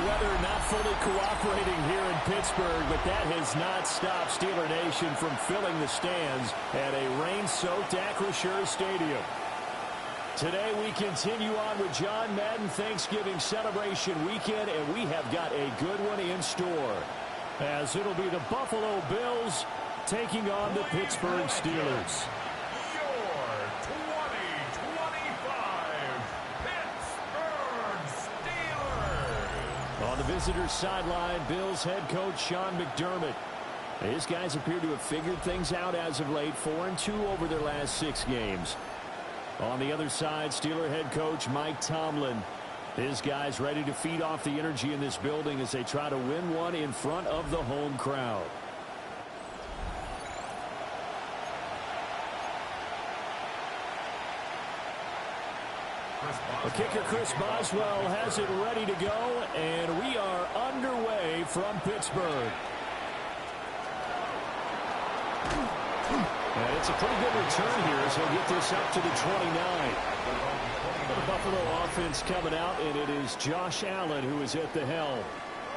weather not fully cooperating here in Pittsburgh, but that has not stopped Steeler Nation from filling the stands at a rain-soaked Acrisure Stadium. Today we continue on with John Madden Thanksgiving celebration weekend, and we have got a good one in store, as it'll be the Buffalo Bills taking on the Pittsburgh Steelers. On the visitors' sideline, Bills head coach Sean McDermott. His guys appear to have figured things out as of late, 4-2 over their last 6 games. On the other side, Steeler head coach Mike Tomlin. His guys ready to feed off the energy in this building as they try to win one in front of the home crowd. The kicker, Chris Boswell, has it ready to go, and we are underway from Pittsburgh. And it's a pretty good return here as he'll get this up to the 29. The Buffalo offense coming out, and it is Josh Allen who is at the helm.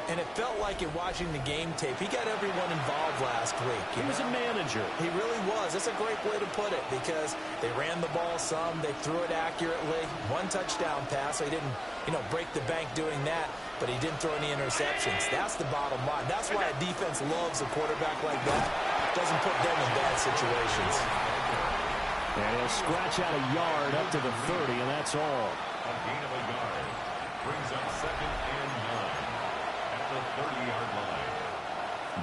And it felt like in watching the game tape, he got everyone involved last week. He was a manager. He really was. That's a great way to put it, because they ran the ball some, they threw it accurately. 1 touchdown pass, so he didn't, break the bank doing that, but he didn't throw any interceptions. That's the bottom line. That's why a defense loves a quarterback like that. Doesn't put them in bad situations. And he'll scratch out a yard up to the 30, and that's all. A gain of a yard brings up 2nd and 9 at the 30-yard line.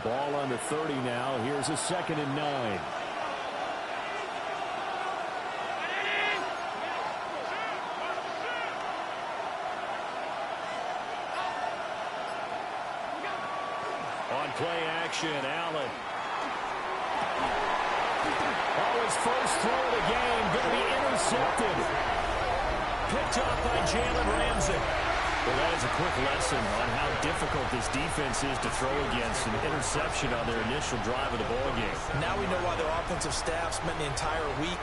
Ball on the 30 now. Here's a 2nd and 9. On play action, Allen. His first throw of the game going to be intercepted. Picked off by Jalen Ramsey. Well, that is a quick lesson on how difficult this defense is to throw against. An interception on their initial drive of the ballgame. Now we know why their offensive staff spent the entire week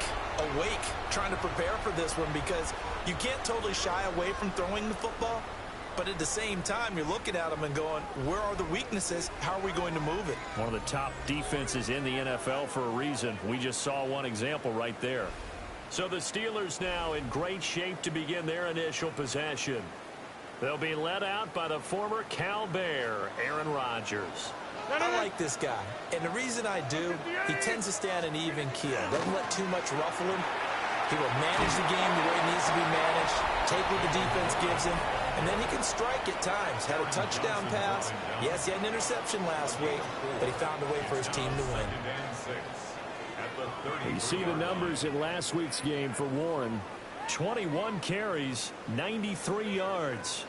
awake trying to prepare for this one, because you can't totally shy away from throwing the football. But at the same time, you're looking at them and going, where are the weaknesses? How are we going to move it? One of the top defenses in the NFL for a reason. We just saw one example right there. So the Steelers now in great shape to begin their initial possession. They'll be led out by the former Cal Bear, Aaron Rodgers. I like this guy. And the reason I do, he tends to stay on an even keel. Doesn't let too much ruffle him. He will manage the game the way it needs to be managed, take what the defense gives him, and then he can strike at times. Had a touchdown pass. Yes, he had an interception last week, but he found a way for his team to win. You see the numbers in last week's game for Warren. 21 carries, 93 yards.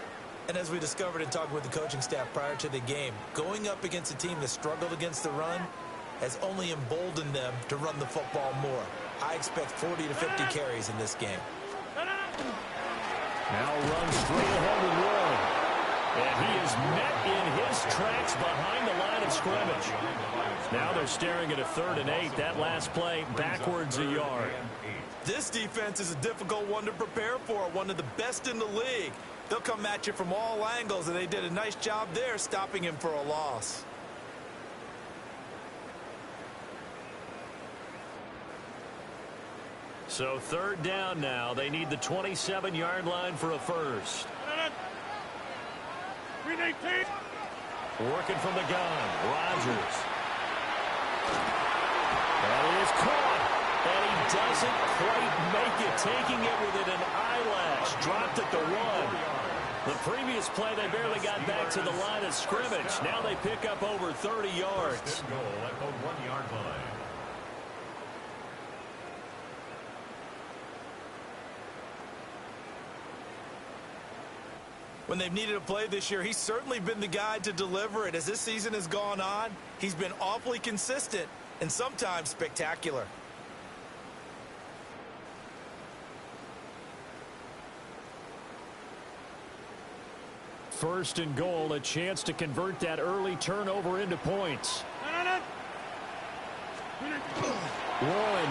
And as we discovered in talking with the coaching staff prior to the game, going up against a team that struggled against the run has only emboldened them to run the football more. I expect 40 to 50 carries in this game. Now runs straight ahead with Warren. And he is met in his tracks behind the line of scrimmage. Now they're staring at a 3rd and 8. That last play backwards a yard. This defense is a difficult one to prepare for, one of the best in the league. They'll come at you from all angles, and they did a nice job there stopping him for a loss. So 3rd down now. They need the 27-yard line for a first. Working from the gun, Rodgers. That is caught. And he doesn't quite make it. Taking it within an eyelash. Dropped at the 1. The previous play, they barely got back to the line of scrimmage. Now they pick up over 30 yards. First and goal at the 1-yard line. When they've needed a play this year, he's certainly been the guy to deliver it. As this season has gone on, he's been awfully consistent and sometimes spectacular. First and goal, a chance to convert that early turnover into points. Warren,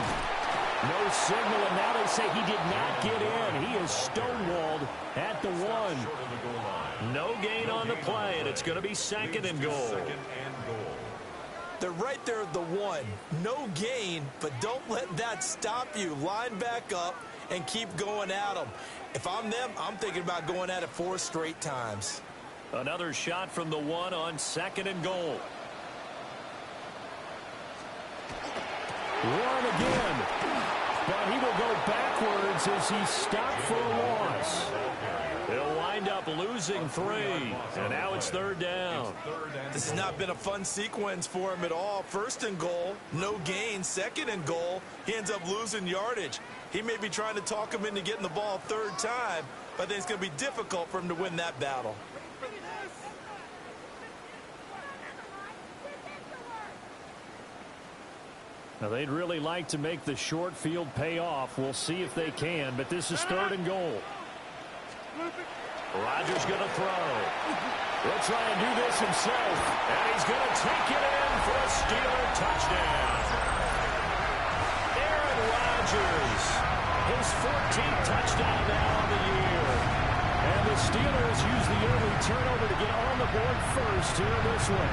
no signal, and now they say he did not get in. He is stonewalled at the 1. No gain on the play, and it's going to be second and goal. They're right there at the one. No gain, but don't let that stop you. Line back up and keep going at them. If I'm them, I'm thinking about going at it 4 straight times. Another shot from the one on second and goal. Run again. But he will go backwards as he stopped for a loss. They'll wind up losing 3. And now it's third down. This has not been a fun sequence for him at all. First and goal, no gain. Second and goal, he ends up losing yardage. He may be trying to talk him into getting the ball third time, but I think it's going to be difficult for him to win that battle. Now, they'd really like to make the short field pay off. We'll see if they can, but this is third and goal. Rodgers going to throw. He'll try and do this himself, and he's going to take it in for a Steeler touchdown. Aaron Rodgers, his 14th touchdown now on the year. And the Steelers use the early turnover to get on the board first here in this one.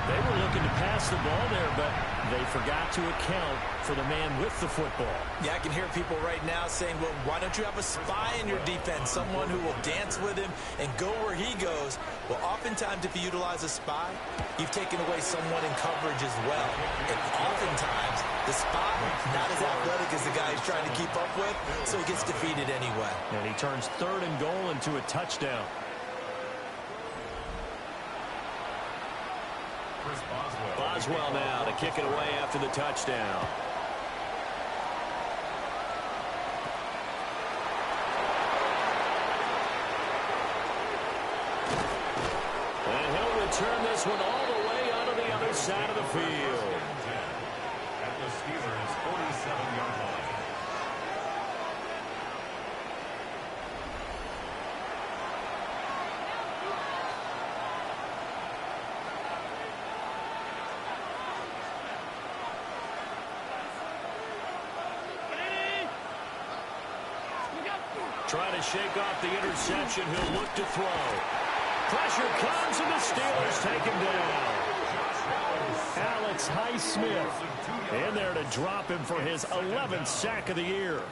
They were looking to pass the ball there, but they forgot to account for the man with the football. Yeah, I can hear people right now saying, well, why don't you have a spy in your defense, someone who will dance with him and go where he goes? Well, oftentimes if you utilize a spy, you've taken away someone in coverage as well. And oftentimes the spy, not as athletic as the guy he's trying to keep up with, so he gets defeated anyway. And he turns third and goal into a touchdown. Boswell now to kick it away after the touchdown. And he'll return this one all the way onto the other side of the field. At the Steelers' 47-yard line. Trying to shake off the interception. He'll look to throw. Pressure comes, and the Steelers take him down. Alex Highsmith in there to drop him for his 11th sack of the year.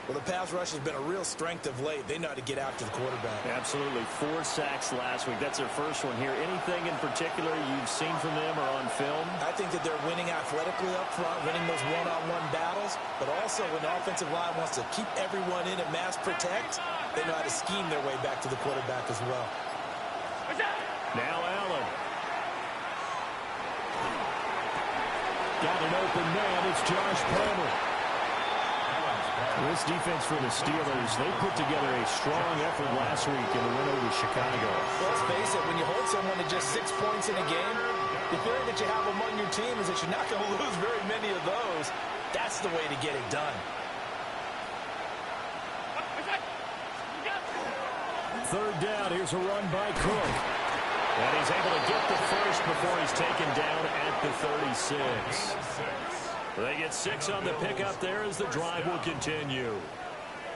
Well, the pass rush has been a real strength of late. They know how to get after the quarterback. Absolutely. 4 sacks last week. That's their first one here. Anything in particular you've seen from them or on film? I think that they're winning athletically up front, winning those one-on-one battles, but also when the offensive line wants to keep everyone in and mass protect, they know how to scheme their way back to the quarterback as well. Now Allen. Got an open man. It's Josh Palmer. This defense for the Steelers, they put together a strong effort last week in the win over Chicago. Well, let's face it, when you hold someone to just 6 points in a game, the feeling that you have among your team is that you're not going to lose very many of those. That's the way to get it done. Third down, here's a run by Cook. And he's able to get the first before he's taken down at the 36. They get 6 on the pickup there as the drive will continue.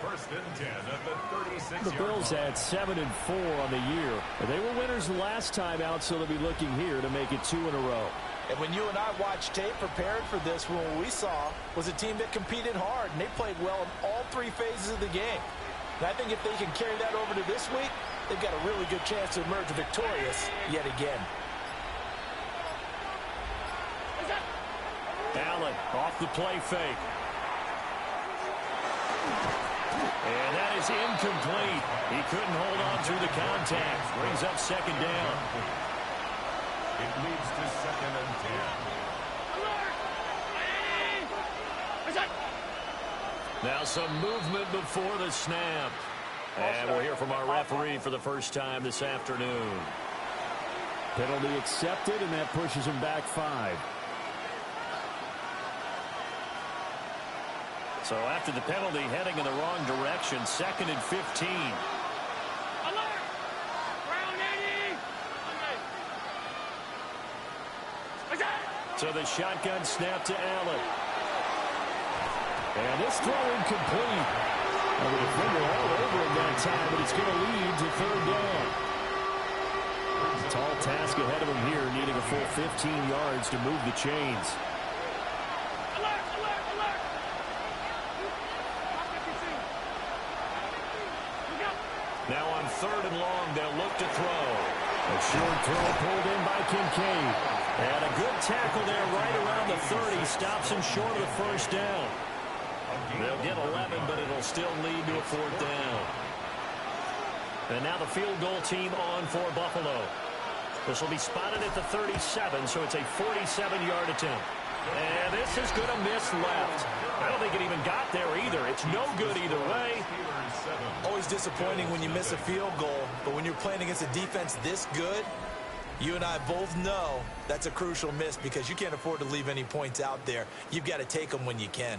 First and 10 at the 36-yard line. The Bills had 7-4 on the year. They were winners last time out, so they'll be looking here to make it 2 in a row. And when you and I watched tape prepared for this, what we saw was a team that competed hard, and they played well in all 3 phases of the game. And I think if they can carry that over to this week, they've got a really good chance to emerge victorious yet again. Allen off the play fake. And that is incomplete. He couldn't hold on through the contact. Brings up second down. It leads to second and 10. Now some movement before the snap. And we'll hear from our referee for the first time this afternoon. Penalty accepted, and that pushes him back 5. So after the penalty, heading in the wrong direction, 2nd and 15. So the shotgun snap to Allen. And this throw incomplete. The defender all over him that time, but it's going to lead to third down. Tall task ahead of him here, needing a full 15 yards to move the chains. Now on third and long, they'll look to throw. A short throw pulled in by Kincaid. And a good tackle there right around the 30. Stops him short of the first down. They'll get 11, but it'll still lead to a fourth down. And now the field goal team on for Buffalo. This will be spotted at the 37, so it's a 47-yard attempt. And this is going to miss left. I don't think it even got there either. It's no good either way. Always disappointing when you miss a field goal, but when you're playing against a defense this good, you and I both know that's a crucial miss because you can't afford to leave any points out there. You've got to take them when you can.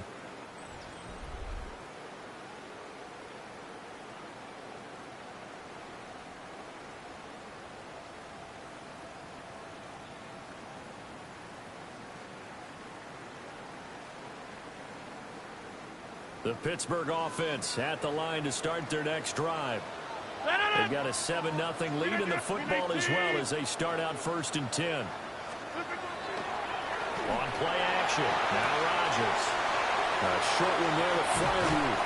The Pittsburgh offense at the line to start their next drive. They've got a 7-0 lead in the football as well as they start out 1st and 10. On play action, now Rodgers. A short one there with Freiermuth.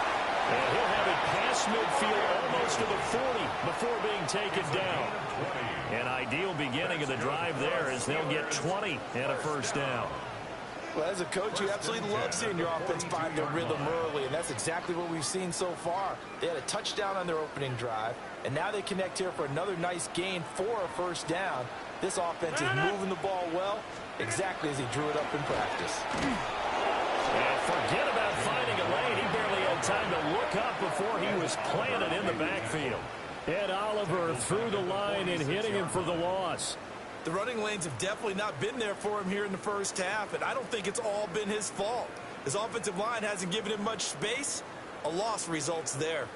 And he'll have it past midfield almost to the 40 before being taken down. An ideal beginning of the drive there as they'll get 20 and a first down. Well, as a coach, you absolutely love seeing your offense find their rhythm early, and that's exactly what we've seen so far. They had a touchdown on their opening drive, and now they connect here for another nice gain for a first down. This offense is moving the ball well, exactly as he drew it up in practice. And forget about finding a lane. He barely had time to look up before he was planted in the backfield. Ed Oliver through the line and hitting him for the loss. The running lanes have definitely not been there for him here in the first half, and I don't think it's all been his fault. His offensive line hasn't given him much space. A loss results there.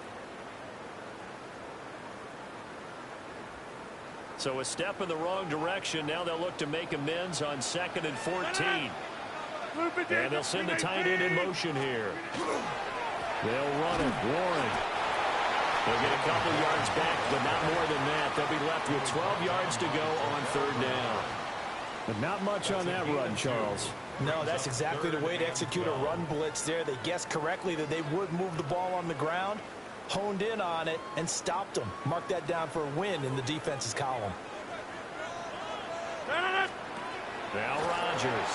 So a step in the wrong direction. Now they'll look to make amends on 2nd and 14. And they'll send the tight end in motion here. They'll run it. Warren. They'll get a couple yards back, but not more than that. They'll be left with 12 yards to go on 3rd down. But not much on that run, Charles. No, that's exactly the way to execute a run blitz there. They guessed correctly that they would move the ball on the ground, honed in on it, and stopped them. Mark that down for a win in the defense's column. Now Rodgers.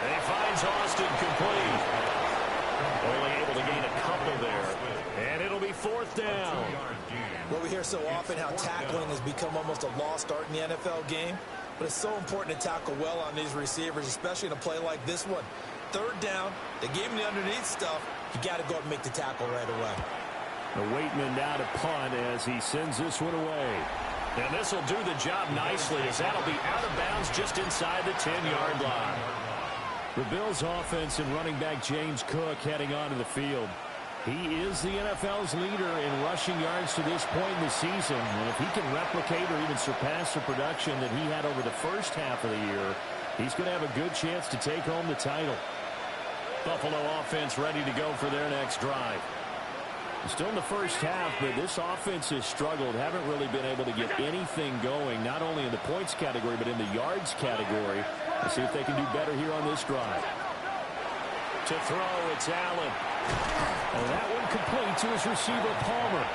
And he finds Austin complete. Only able to gain a couple there. And it'll be 4th down. Well, we hear so often how tackling has become almost a lost art in the NFL game. But it's so important to tackle well on these receivers, especially in a play like this one. 3rd down, they gave him the underneath stuff. You got to go up and make the tackle right away. The Waitman now to punt as he sends this one away. And this will do the job nicely as that'll be out of bounds just inside the 10-yard line. The Bills' offense and running back James Cook heading onto the field. He is the NFL's leader in rushing yards to this point in the season. And if he can replicate or even surpass the production that he had over the first half of the year, he's going to have a good chance to take home the title. Buffalo offense ready to go for their next drive. Still in the first half, but this offense has struggled. Haven't really been able to get anything going, not only in the points category, but in the yards category. Let's see if they can do better here on this drive. To throw, it's Allen. And that one complete to his receiver, Palmer.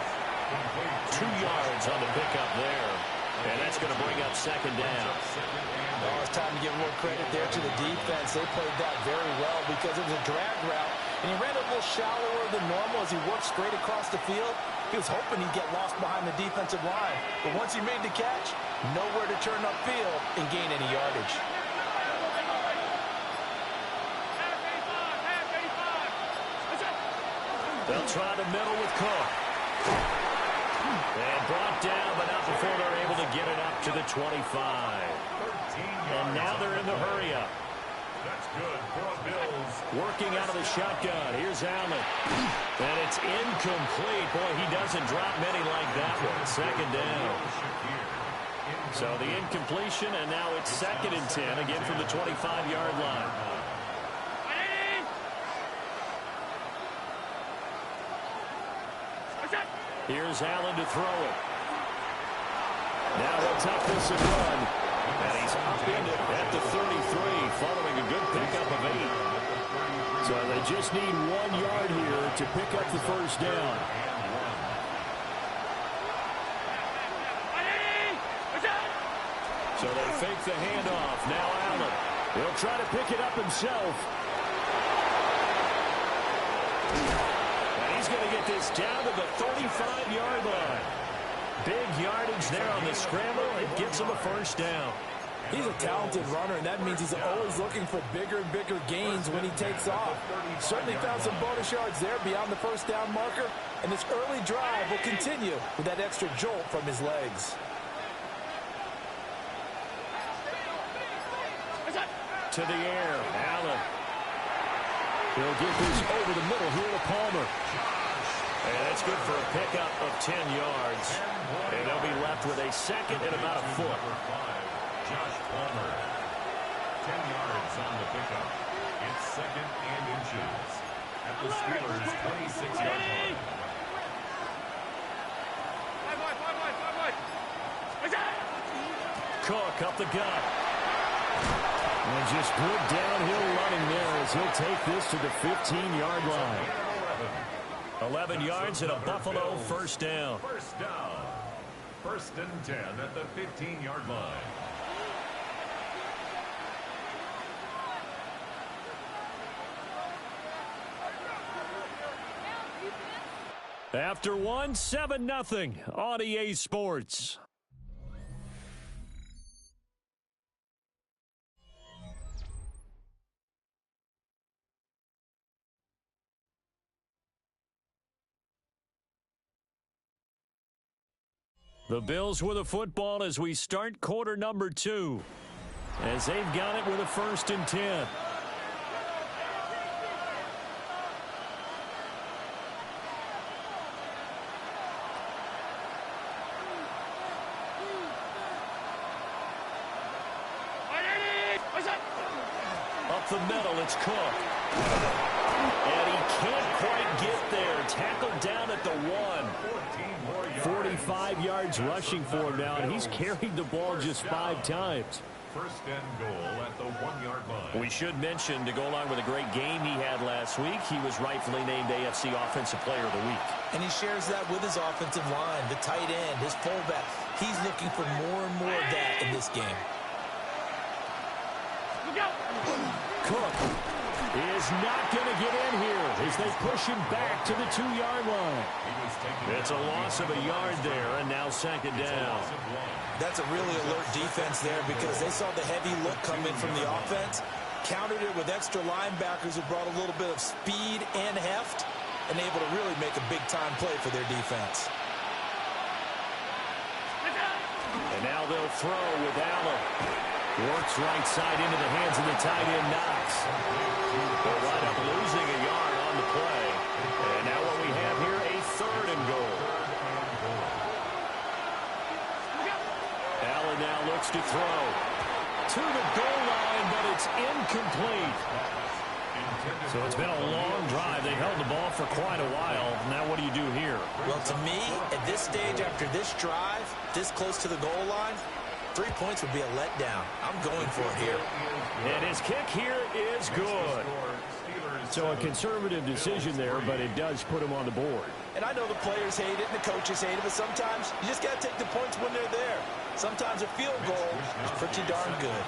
2 yards on the pickup there. And that's going to bring up 2nd down. Well, it's time to give more credit there to the defense. They played that very well because it was a drag route. And he ran a little shallower than normal as he worked straight across the field. He was hoping he'd get lost behind the defensive line. But once he made the catch, nowhere to turn upfield and gain any yardage. They'll try the middle with Cook. And brought down, but not before they're able to get it up to the 25. And now they're in the hurry-up. That's good for the Bills. Working out of the shotgun. Here's Allen. And it's incomplete. Boy, he doesn't drop many like that one. 2nd down. So the incompletion, and now it's 2nd and 10, again from the 25-yard line. Here's Allen to throw it. Now he'll tuck this and run. And he's up in it at the 33 following a good pickup of 8. So they just need 1 yard here to pick up the first down. So they fake the handoff. Now Allen. He'll try to pick it up himself. And he's going to get this down to the 35-yard line. Big yardage there on the scramble. It gets him a first down. He's a talented runner, and that means he's always looking for bigger and bigger gains when he takes off. Certainly found some bonus yards there beyond the first down marker, and this early drive will continue with that extra jolt from his legs. To the air, Allen. He'll get this over the middle here to Palmer. And that's good for a pickup of 10 yards. And they'll be left with a second and about a foot. Josh Palmer, 10 yards on the pickup. It's second and inches at the Steelers' 26-yard line. Cook up the gut. And just good downhill running there as he'll take this to the 15-yard line. 11 yards and a Buffalo first down. First down. First and 10 at the 15-yard line. After 1, 7-0 on EA Sports. The Bills with a football as we start quarter number 2. As they've got it with a 1st and 10. Up the middle, it's Cook. And he can't quite get there. Tackled down at the 1. 45 yards rushing for him now, and he's carried the ball just 5 times. First and goal at the 1-yard line. We should mention, to go along with a great game he had last week, he was rightfully named AFC Offensive Player of the Week. And he shares that with his offensive line, the tight end, his fullback. He's looking for more and more of that in this game. Cook is not going to get in here as they push him back to the 2-yard line. It's a loss of a yard there, and now second down. That's a really alert defense there because they saw the heavy look come in from the offense, countered it with extra linebackers who brought a little bit of speed and heft, and able to really make a big-time play for their defense. And now they'll throw with Allen. Works right side into the hands of the tight end, Knox. They'll wind up losing a yard on the play. And now what we have here, a 3rd and goal. Allen now looks to throw. To the goal line, but it's incomplete. So it's been a long drive. They held the ball for quite a while. Now what do you do here? Well, to me, at this stage, after this drive, this close to the goal line, 3 points would be a letdown. I'm going for it here. And his kick here is good. So a conservative decision there, but it does put him on the board. And I know the players hate it and the coaches hate it, but sometimes you just got to take the points when they're there. Sometimes a field goal is pretty darn good.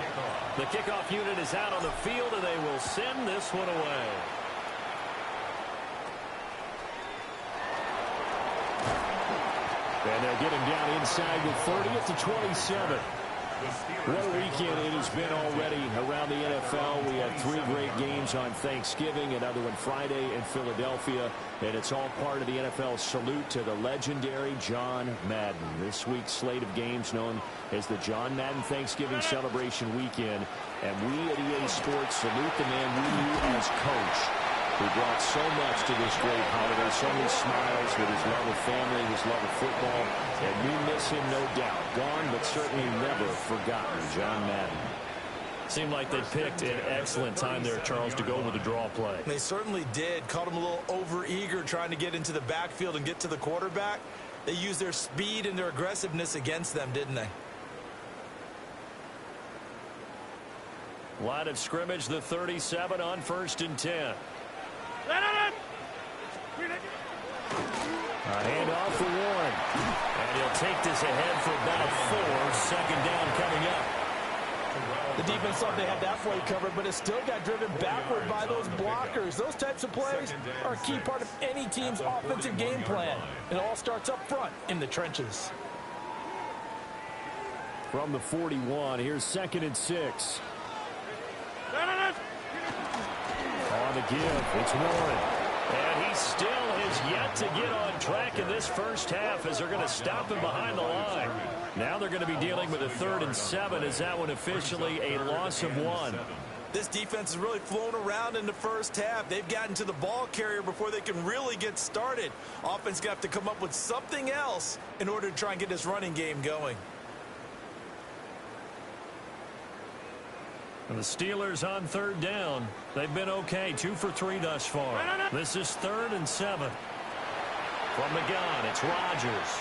The kickoff unit is out on the field, and they will send this one away. And they'll get him down inside the 30 at the 27. What a weekend it has been already around the NFL. We have 3 great games on Thanksgiving, another one Friday in Philadelphia, and it's all part of the NFL salute to the legendary John Madden. This week's slate of games known as the John Madden Thanksgiving Celebration Weekend, and we at EA Sports salute the man we knew as Coach, who brought so much to this great holiday, so many smiles with his love of family, his love of football, and we miss him, no doubt. Gone, but certainly never forgotten, John Madden. Seemed like they picked an excellent time there, Charles, to go with the draw play. They certainly did. Caught them a little over-eager trying to get into the backfield and get to the quarterback. They used their speed and their aggressiveness against them, didn't they? Line of scrimmage, the 37 on 1st and 10. A handoff for Warren. And he'll take this ahead for about 4. 2nd down coming up. The defense thought they had that play covered, but it still got driven backward by those blockers. Those types of plays are a key part of any team's offensive game plan. It all starts up front in the trenches. From the 41, here's 2nd and 6. On the give, it's Warren. And he still has yet to get on track in this first half as they're going to stop him behind the line. Now they're going to be dealing with a 3rd and 7 as that one officially a loss of 1. This defense has really flown around in the first half. They've gotten to the ball carrier before they can really get started. Offense got to come up with something else in order to try and get this running game going. And the Steelers on 3rd down. They've been okay, 2 for 3 thus far. This is 3rd and 7. From the gun, it's Rodgers.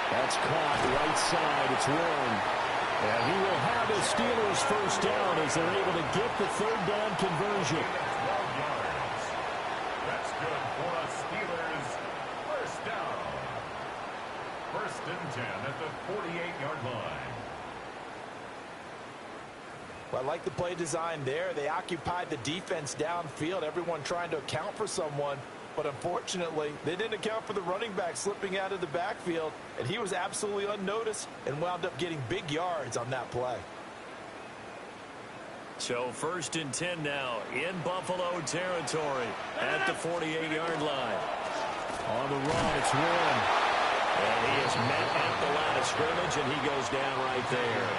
That's caught right side. It's Warren. And he will have his Steelers first down as they're able to get the 3rd down conversion. 12 yards. That's good for a Steelers first down. 1st and 10 at the 48-yard line. Well, I like the play design there. They occupied the defense downfield, everyone trying to account for someone. But unfortunately, they didn't account for the running back slipping out of the backfield, and he was absolutely unnoticed and wound up getting big yards on that play. So 1st and 10 now in Buffalo territory at the 48-yard line. On the run, it's Warren. And he is met at the line of scrimmage, and he goes down right there.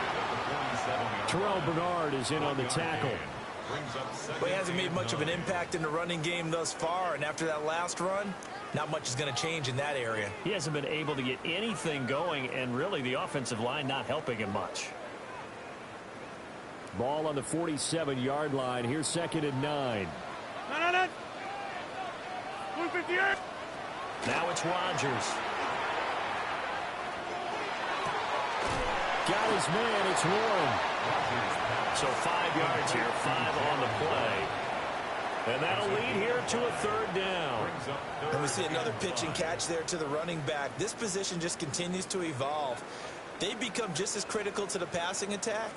Terrell Bernard is in on the tackle. But he hasn't made much of an impact in the running game thus far, and after that last run, not much is going to change in that area. He hasn't been able to get anything going, and really the offensive line not helping him much. Ball on the 47-yard line. Here's 2nd and 9. Now it's Rodgers. Got his man, it's Warren. So 5 yards here, 5 on the play. And that'll lead here to a 3rd down. And we see another pitch and catch there to the running back. This position just continues to evolve. They become just as critical to the passing attack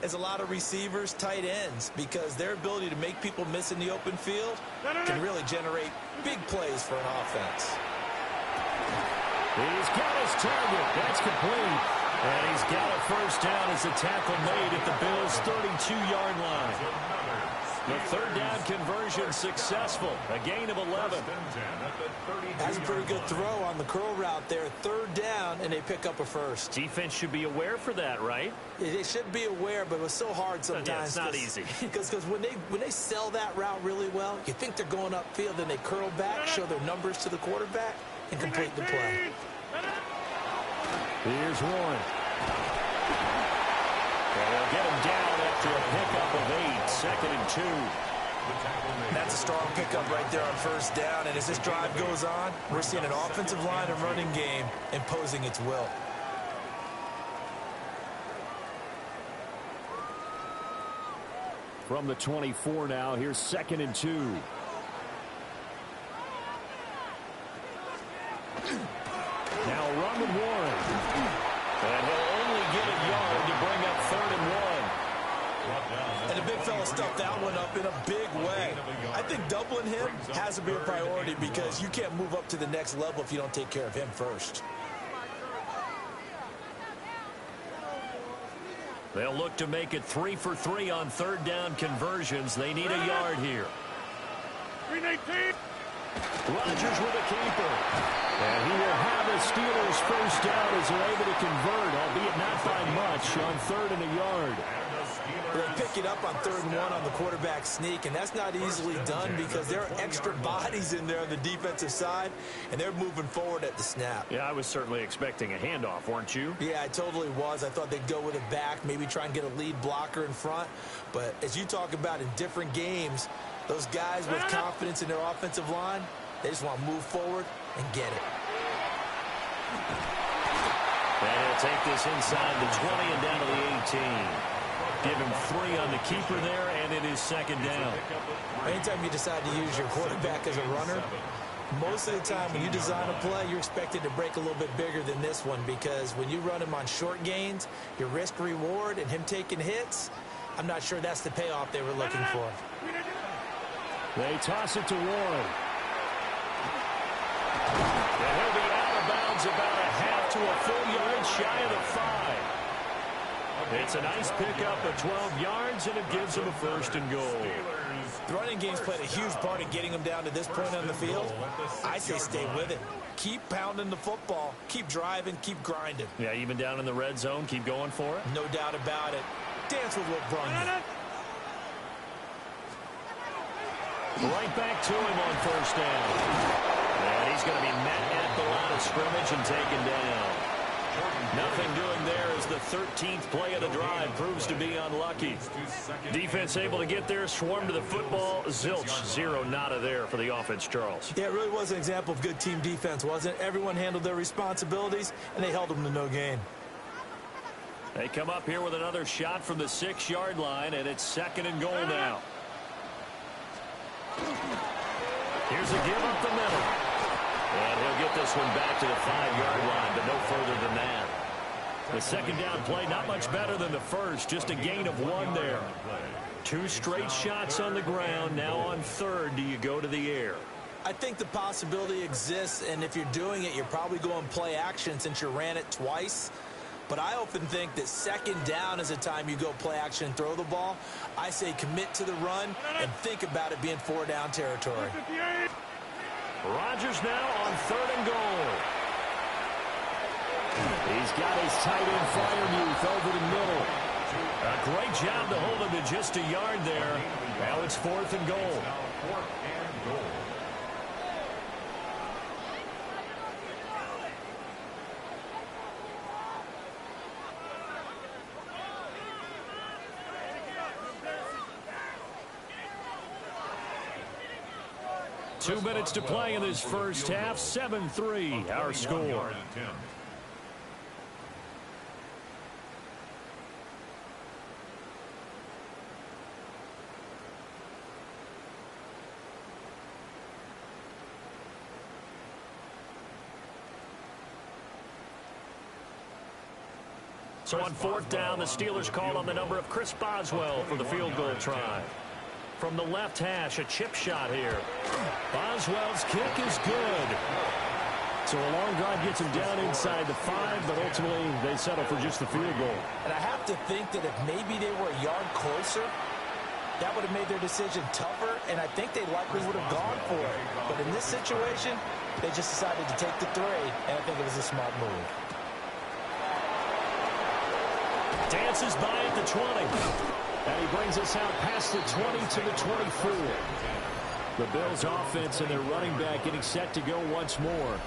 as a lot of receivers, tight ends, because their ability to make people miss in the open field can really generate big plays for an offense. He's got his target. That's complete. And he's got a first down as a tackle made at the Bills' 32-yard line. The 3rd down conversion successful. A gain of 11. That's a pretty good throw on the curl route there. 3rd down, and they pick up a first. Defense should be aware for that, right? They should be aware, but it was so hard sometimes. Yeah, it's not easy. Because when they sell that route really well, you think they're going upfield, then they curl back, show their numbers to the quarterback, and complete the play. Here's Warren. And they'll get him down after a pickup of 8. 2nd and 2. That's a strong pickup right there on first down. And as this drive goes on, we're seeing an offensive line and running game imposing its will. From the 24 now, here's 2nd and 2. Now run with Warren. And he'll only get a yard to bring up 3rd and 1. And the big fella stuffed that one up in a big way. I think doubling him has to be a priority because you can't move up to the next level if you don't take care of him first. They'll look to make it 3 for 3 on 3rd down conversions. They need a yard here. Rodgers with a keeper. And he will have a Steelers first down as they're able to convert, albeit not by much, on 3rd and a yard. They pick it up on 3rd and 1 on the quarterback sneak, and that's not easily done because there are extra bodies in there on the defensive side, and they're moving forward at the snap. Yeah, I was certainly expecting a handoff, weren't you? Yeah, I totally was. I thought they'd go with it back, maybe try and get a lead blocker in front. But as you talk about in different games, those guys with confidence in their offensive line, they just want to move forward and get it. And he'll take this inside the 20 and down to the 18. Give him 3 on the keeper there, and it is 2nd down. Anytime you decide to use your quarterback as a runner, most of the time when you design a play, you're expected to break a little bit bigger than this one because when you run him on short gains, your risk-reward and him taking hits, I'm not sure that's the payoff they were looking for. They toss it to Warren. And he'll be out of bounds about a half to a full yard shy of the 5. It's a nice pickup of 12 yards, and it gives him a 1st and goal. The running game's played a huge part in getting them down to this point on the field. I say stay with it. Keep pounding the football. Keep driving. Keep grinding. Yeah, even down in the red zone, keep going for it. No doubt about it. Dance with what brung you. Right back to him on 1st down. And he's going to be met at the line of scrimmage and taken down. Nothing doing there as the 13th play of the drive proves to be unlucky. Defense able to get there, swarm to the football. Zilch, 0 nada there for the offense, Charles. Yeah, it really was an example of good team defense, wasn't it? Everyone handled their responsibilities, and they held them to no gain. They come up here with another shot from the 6-yard line, and it's 2nd and goal now. Here's a give up the middle. And he'll get this one back to the 5-yard line, but no further than that. The 2nd down play, not much better than the first, just a gain of 1 there. 2 straight shots on the ground. Now on 3rd, do you go to the air? I think the possibility exists, and if you're doing it, you're probably going play action since you ran it twice. But I often think that 2nd down is a time you go play action and throw the ball. I say commit to the run and think about it being 4-down territory. Rodgers now on 3rd and goal. He's got his tight end Freiermuth over the middle. A great job to hold him to just a yard there. Now it's 4th and goal. Two minutes to play in this first half. 7-3, our score. So on 4th down, the Steelers call on the number of Chris Boswell for the field goal try. From the left hash, a chip shot here. Boswell's kick is good. So a long drive gets him down inside the 5, but ultimately they settle for just the field goal. And I have to think that if maybe they were a yard closer, that would have made their decision tougher, and I think they likely would have gone for it. But in this situation, they just decided to take the 3, and I think it was a smart move. Dances by at the 20. And he brings us out past the 20 to the 24. The Bills offense and their running back getting set to go once more.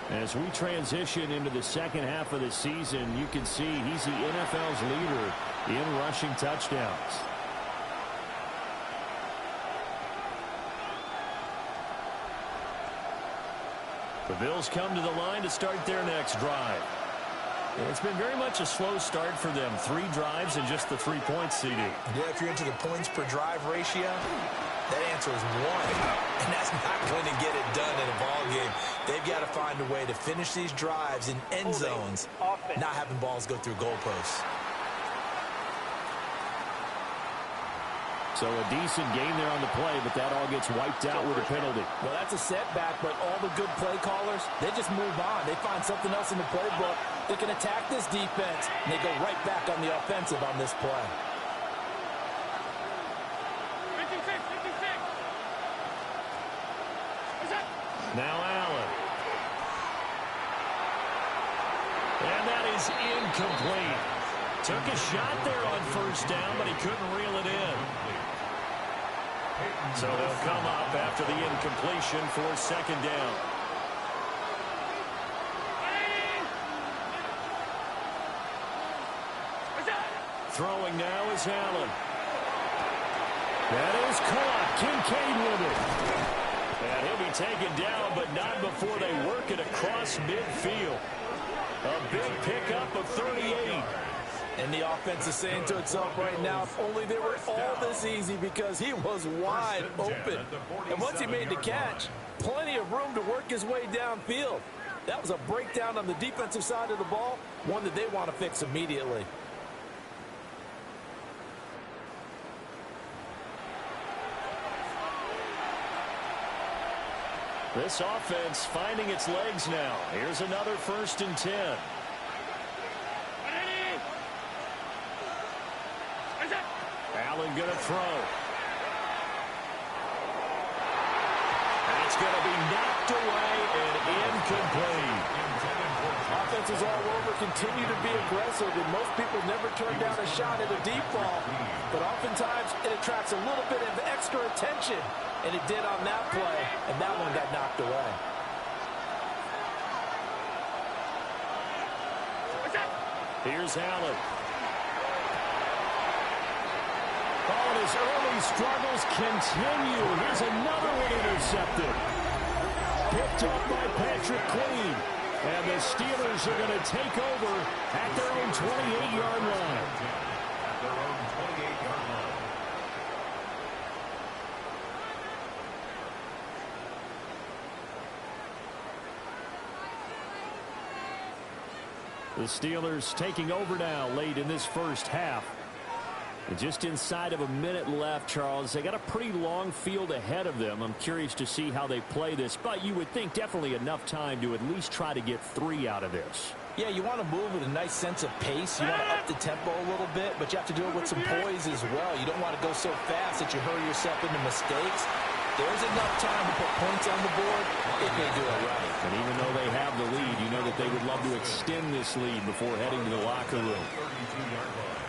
As we transition into the second half of the season, you can see he's the NFL's leader in rushing touchdowns. The Bills come to the line to start their next drive. It's been very much a slow start for them. 3 drives and just the 3 points, CD. Yeah, if you're into the points per drive ratio, that answer is 1. And that's not going to get it done in a ball game. They've got to find a way to finish these drives in end zones, not having balls go through goalposts. So a decent game there on the play, but that all gets wiped out with a penalty. Well, that's a setback, but all the good play callers, they just move on. They find something else in the playbook. They can attack this defense, and they go right back on the offensive on this play. Now Allen. And that is incomplete. Took a shot there on first down, but he couldn't reel it in. So they'll come up after the incompletion for second down. Throwing now is Allen. That is caught. Kincaid with it. And he'll be taken down, but not before they work it across midfield. A big pickup of 38. And the offense is saying to itself right now, if only they were all this easy, because he was wide open. And once he made the catch, plenty of room to work his way downfield. That was a breakdown on the defensive side of the ball, one that they want to fix immediately. This offense finding its legs now. Here's another 1st and 10. Allen going to throw. That's going to be knocked away and incomplete. Offenses all over continue to be aggressive, and most people never turn down a shot at a deep ball. But oftentimes it attracts a little bit of extra attention, and it did on that play, and that one got knocked away. Here's Allen. Oh, his early struggles continue. Here's another one intercepted. Picked up by Patrick Queen. And the Steelers are going to take over at their own 28-yard line. At their own 28-yard line. The Steelers taking over now late in this first half. And just inside of a minute left, Charles. They got a pretty long field ahead of them. I'm curious to see how they play this, but you would think definitely enough time to at least try to get 3 out of this. Yeah, you want to move with a nice sense of pace. You want to up the tempo a little bit, but you have to do it with some poise as well. You don't want to go so fast that you hurry yourself into mistakes. There's enough time to put points on the board if they do it right. And even though they have the lead, you know that they would love to extend this lead before heading to the locker room.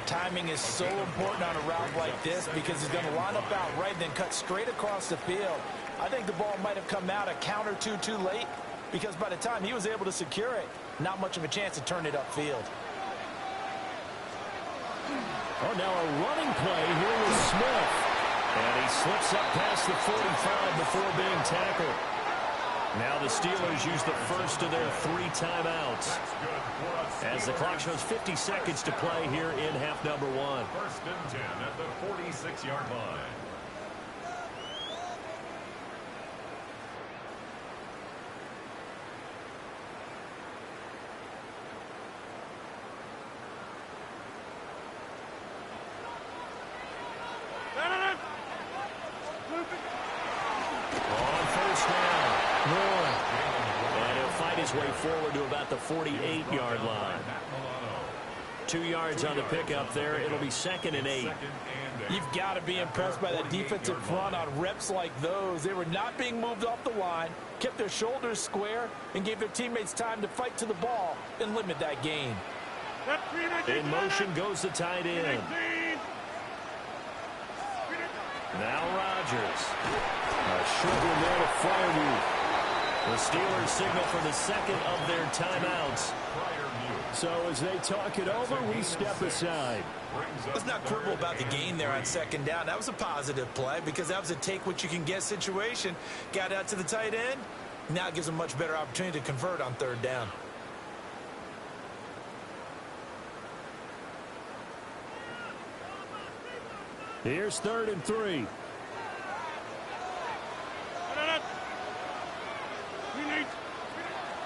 Timing is so important on a route like this, because he's going to line up out right and then cut straight across the field. I think the ball might have come out a count or two too late, because by the time he was able to secure it, not much of a chance to turn it upfield. Oh, now a running play here with Smith. And he slips up past the 45 before being tackled. Now the Steelers use the first of their 3 timeouts. As the clock shows 50 seconds to play here in half number 1. 1st and 10 at the 46-yard line. On first down, Moore. And he'll fight his way forward to about the 48-yard line. 2 yards on the pickup there. It'll be 2nd and 8. You've got to be impressed by that defensive front on reps like those. They were not being moved off the line, kept their shoulders square, and gave their teammates time to fight to the ball and limit that gain. In motion goes the tight end. Now Rodgers. A short one there to Freiermuth. The Steelers signal for the 2nd of their timeouts. So as they talk it over, we step aside. Let's not quibble about the gain there on 2nd down. That was a positive play, because that was a take-what-you-can-get situation. Got out to the tight end. Now it gives them a much better opportunity to convert on 3rd down. Here's 3rd and 3.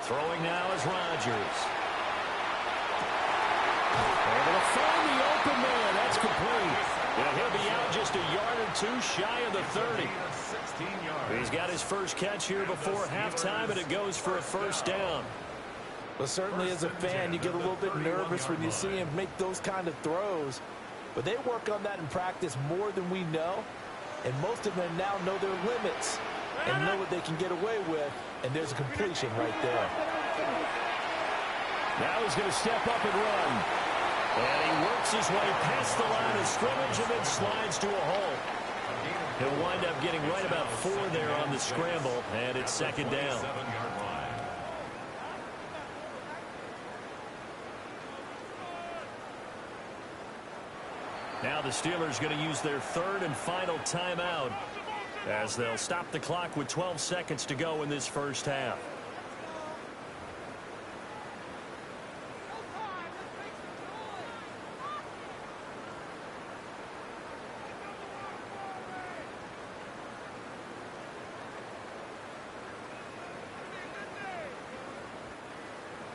Throwing now is Rodgers. Able to find the open man. That's complete. And he'll be out just a yard or 2 shy of the 30. He's got his first catch here before halftime, and it goes for a 1st down. Well, certainly as a fan, you get a little bit nervous when you see him make those kind of throws. But they work on that in practice more than we know. And most of them now know their limits. and know what they can get away with, and there's a completion right there. Now he's going to step up and run. And he works his way past the line of scrimmage and then slides to a hole. He'll wind up getting right about 4 there on the scramble, and it's second down. Now the Steelers going to use their third and final timeout as they'll stop the clock with 12 seconds to go in this first half.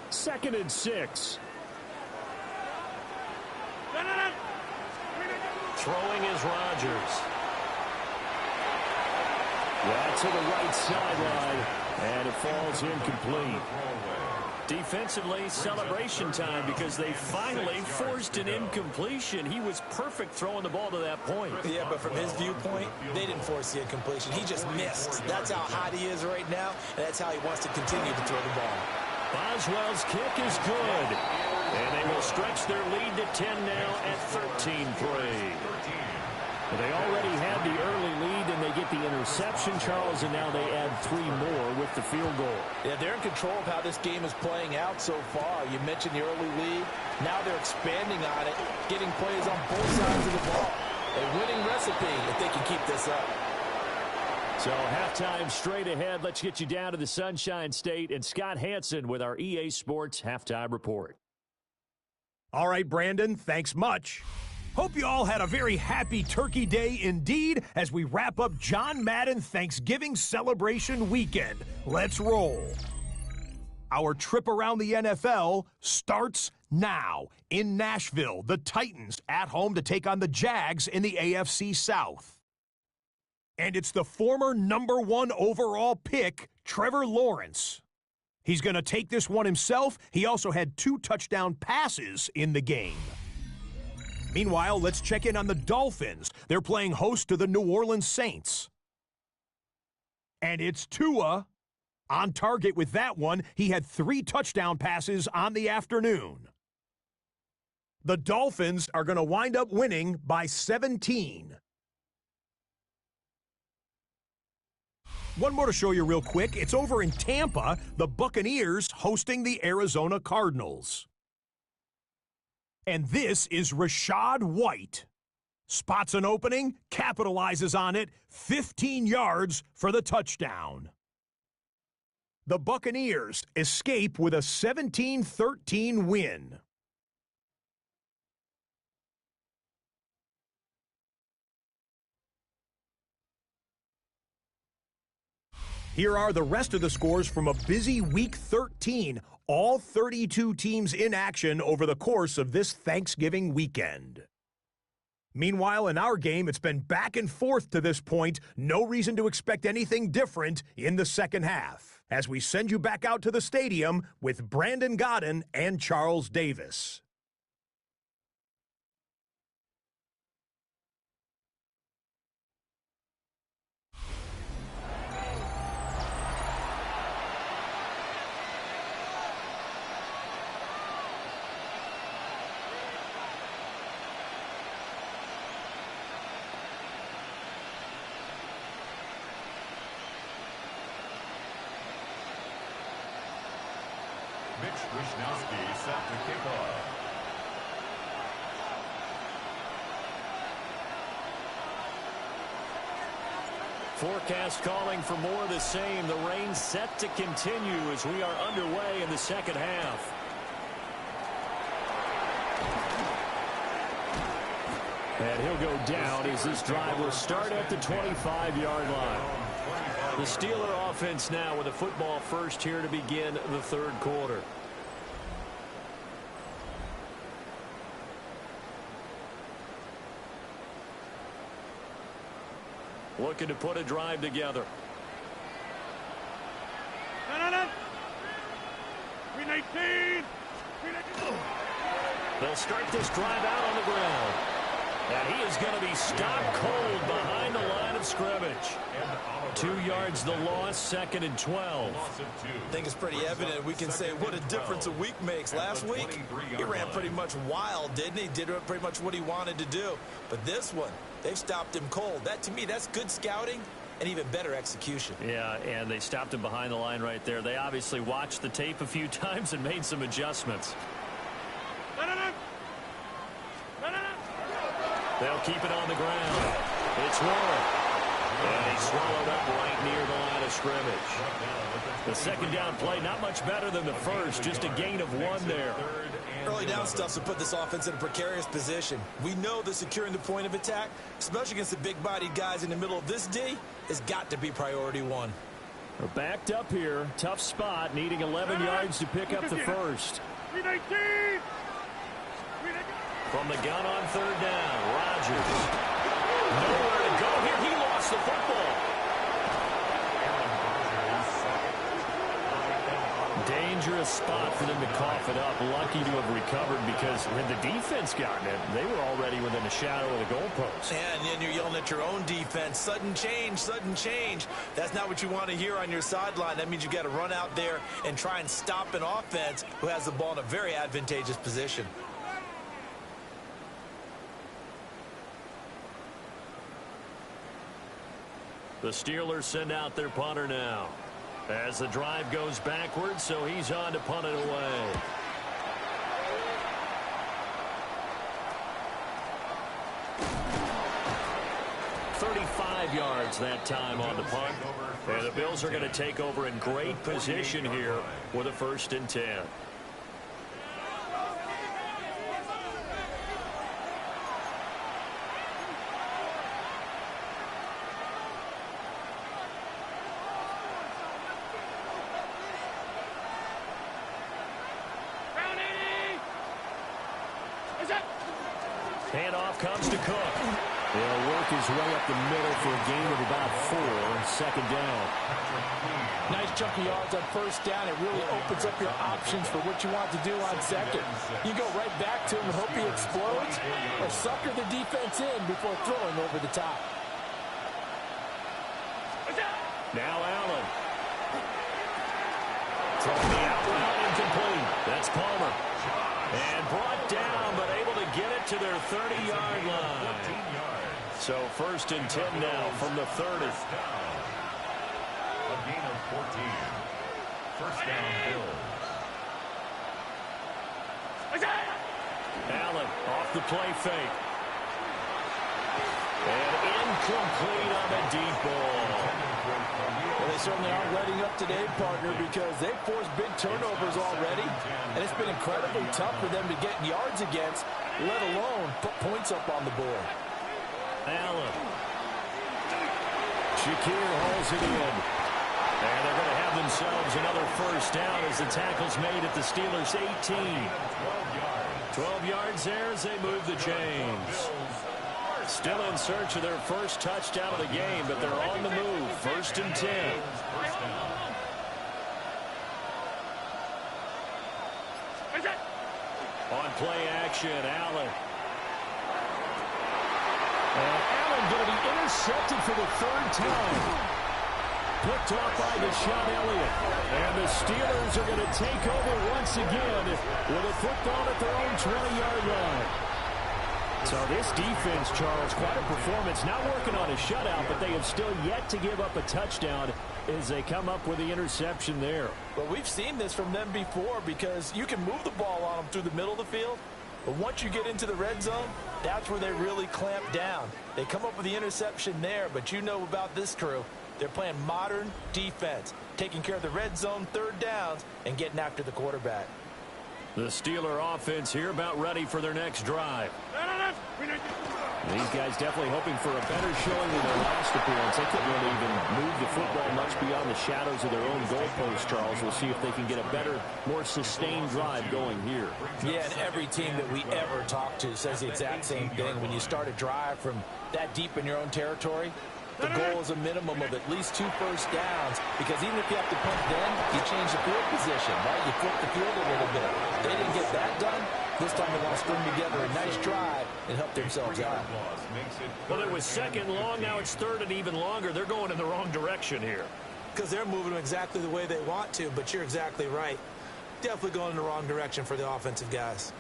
Second and 6. Throwing is Rodgers. Yeah, to the right sideline, and it falls incomplete. Defensively, celebration time because they finally forced an incompletion. He was perfect throwing the ball to that point. Yeah, but from his viewpoint, they didn't force the incompletion. He just missed. That's how hot he is right now, and that's how he wants to continue to throw the ball. Boswell's kick is good. And they will stretch their lead to 10 now at 13-3. Well, they already had the early lead, and they get the interception, Charles, and now they add 3 more with the field goal. Yeah, they're in control of how this game is playing out so far. You mentioned the early lead. Now they're expanding on it, getting plays on both sides of the ball. A winning recipe if they can keep this up. So halftime straight ahead. Let's get you down to the Sunshine State and Scott Hansen with our EA Sports Halftime Report. All right, Brandon, thanks much. Hope you all had a very happy Turkey Day indeed as we wrap up John Madden Thanksgiving celebration weekend. Let's roll. Our trip around the NFL starts now. In Nashville, the Titans at home to take on the Jags in the AFC South. And it's the former #1 overall pick, Trevor Lawrence. He's going to take this one himself. He also had 2 touchdown passes in the game. Meanwhile, let's check in on the Dolphins. They're playing host to the New Orleans Saints. And it's Tua on target with that one. He had 3 touchdown passes on the afternoon. The Dolphins are going to wind up winning by 17. One more to show you real quick. It's over in Tampa, the Buccaneers hosting the Arizona Cardinals. And this is Rachaad White. Spots an opening, capitalizes on it, 15 yards for the touchdown. The Buccaneers escape with a 17-13 win. Here are the rest of the scores from a busy Week 13. All 32 teams in action over the course of this Thanksgiving weekend. Meanwhile, in our game, it's been back and forth to this point. No reason to expect anything different in the second half. As we send you back out to the stadium with Brandon Godden and Charles Davis. Mitch Wishnowsky set to kick off. Forecast calling for more of the same. The rain set to continue as we are underway in the second half. And he'll go down as this drive will start at the 25-yard line. The Steeler offense now with a football first here to begin the third quarter. Looking to put a drive together. They'll start this drive out on the ground. And he is going to be stopped cold behind the line of scrimmage. 2 yards the loss, 2nd and 12. I think it's pretty evident. We can say what a difference a week makes. Last week, he ran pretty much wild, didn't he? Did pretty much what he wanted to do. But this one, they stopped him cold. That, to me, that's good scouting and even better execution. Yeah, and they stopped him behind the line right there. They obviously watched the tape a few times and made some adjustments. They'll keep it on the ground. It's Warren. And he swallowed up right near the line of scrimmage. The second down play, not much better than the first, just a gain of 1 there. Early down stuff to put this offense in a precarious position. We know that securing the point of attack, especially against the big-bodied guys in the middle of this D, has got to be priority 1. They're backed up here. Tough spot, needing 11 yards to pick up the first. From the gun on 3rd down, Rodgers. Nowhere to go here. He lost the football. Dangerous spot for them to cough it up. Lucky to have recovered because had the defense gotten it, they were already within a shadow of the goalpost. Yeah, and then you're yelling at your own defense. Sudden change, sudden change. That's not what you want to hear on your sideline. That means you got to run out there and try and stop an offense who has the ball in a very advantageous position. The Steelers send out their punter now as the drive goes backwards, so he's on to punt it away. $35 yards that time on the punt. And the Bills are going to take over in great position here with a 1st and 10. Handoff comes to Cook. He'll work his way up the middle for a gain of about 4. 2nd down. Nice chunky yards on 1st down. It really opens up your options for what you want to do on 2nd. You go right back to him and hope he explodes, or sucker the defense in before throwing over the top. Now Allen. Throwing the out route incomplete. That's Palmer. And brought down, but able to get it to their 30-yard line. So 1st and 10 now from the 30. A gain of 14. 1st down, Bills. Allen off the play fake. And incomplete on the deep ball. Well, they certainly aren't letting up today, partner, because they've forced big turnovers already, and it's been incredibly tough for them to get yards against, let alone put points up on the board. Allen. Shakir hauls it in. And they're going to have themselves another 1st down as the tackle's made at the Steelers' 18. 12 yards there as they move the chains. Still in search of their first touchdown of the game, but they're on the move. 1st and 10. On play action, Allen. And Allen going to be intercepted for the 3rd time. Picked off by Deshaun Elliott. And the Steelers are going to take over once again with a football at their own 20-yard line. So this defense, Charles, quite a performance. Not working on a shutout, but they have still yet to give up a touchdown as they come up with the interception there. But we've seen this from them before because you can move the ball on them through the middle of the field. But once you get into the red zone, that's where they really clamp down. They come up with the interception there, but you know about this crew. They're playing modern defense, taking care of the red zone 3rd downs and getting after the quarterback. The Steeler offense here about ready for their next drive. These guys definitely hoping for a better showing than their last appearance. They couldn't really even move the football much beyond the shadows of their own goalpost, Charles. We'll see if they can get a better, more sustained drive going here. Yeah, and every team that we ever talk to says the exact same thing. When you start a drive from that deep in your own territory, the goal is a minimum of at least 2 first downs, because even if you have to punt then, you change the field position, right? You flip the field a little bit. They didn't get that done. This time they want to string together a nice drive and help themselves out. Well, it was second long. Now it's third and even longer. They're going in the wrong direction here. Because they're moving them exactly the way they want to, but you're exactly right. Definitely going in the wrong direction for the offensive guys.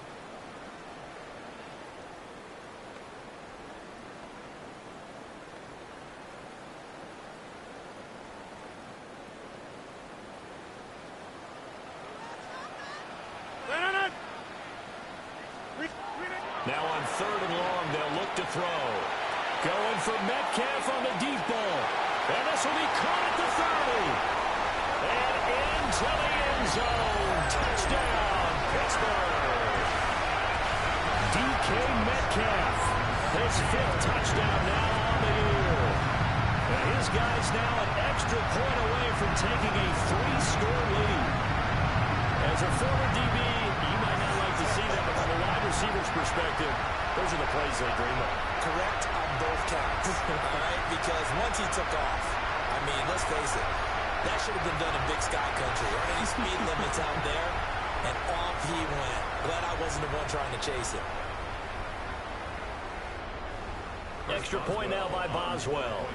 Now on third and long, they'll look to throw. Going for Metcalf on the deep ball. And this will be caught at the 30. And into the end zone. Touchdown, Pittsburgh. DK Metcalf. His fifth touchdown now on the year. And his guy's now an extra point away from taking a 3-score lead. As a former DB, you might not like to see that, but from a wide receiver's perspective, those are the plays they dream of. Correct on both counts. All right, because once he took off, I mean, let's face it, that should have been done in Big Sky Country. There aren't any speed limits out there, and off he went. Glad I wasn't the one trying to chase him. Extra point now by Boswell.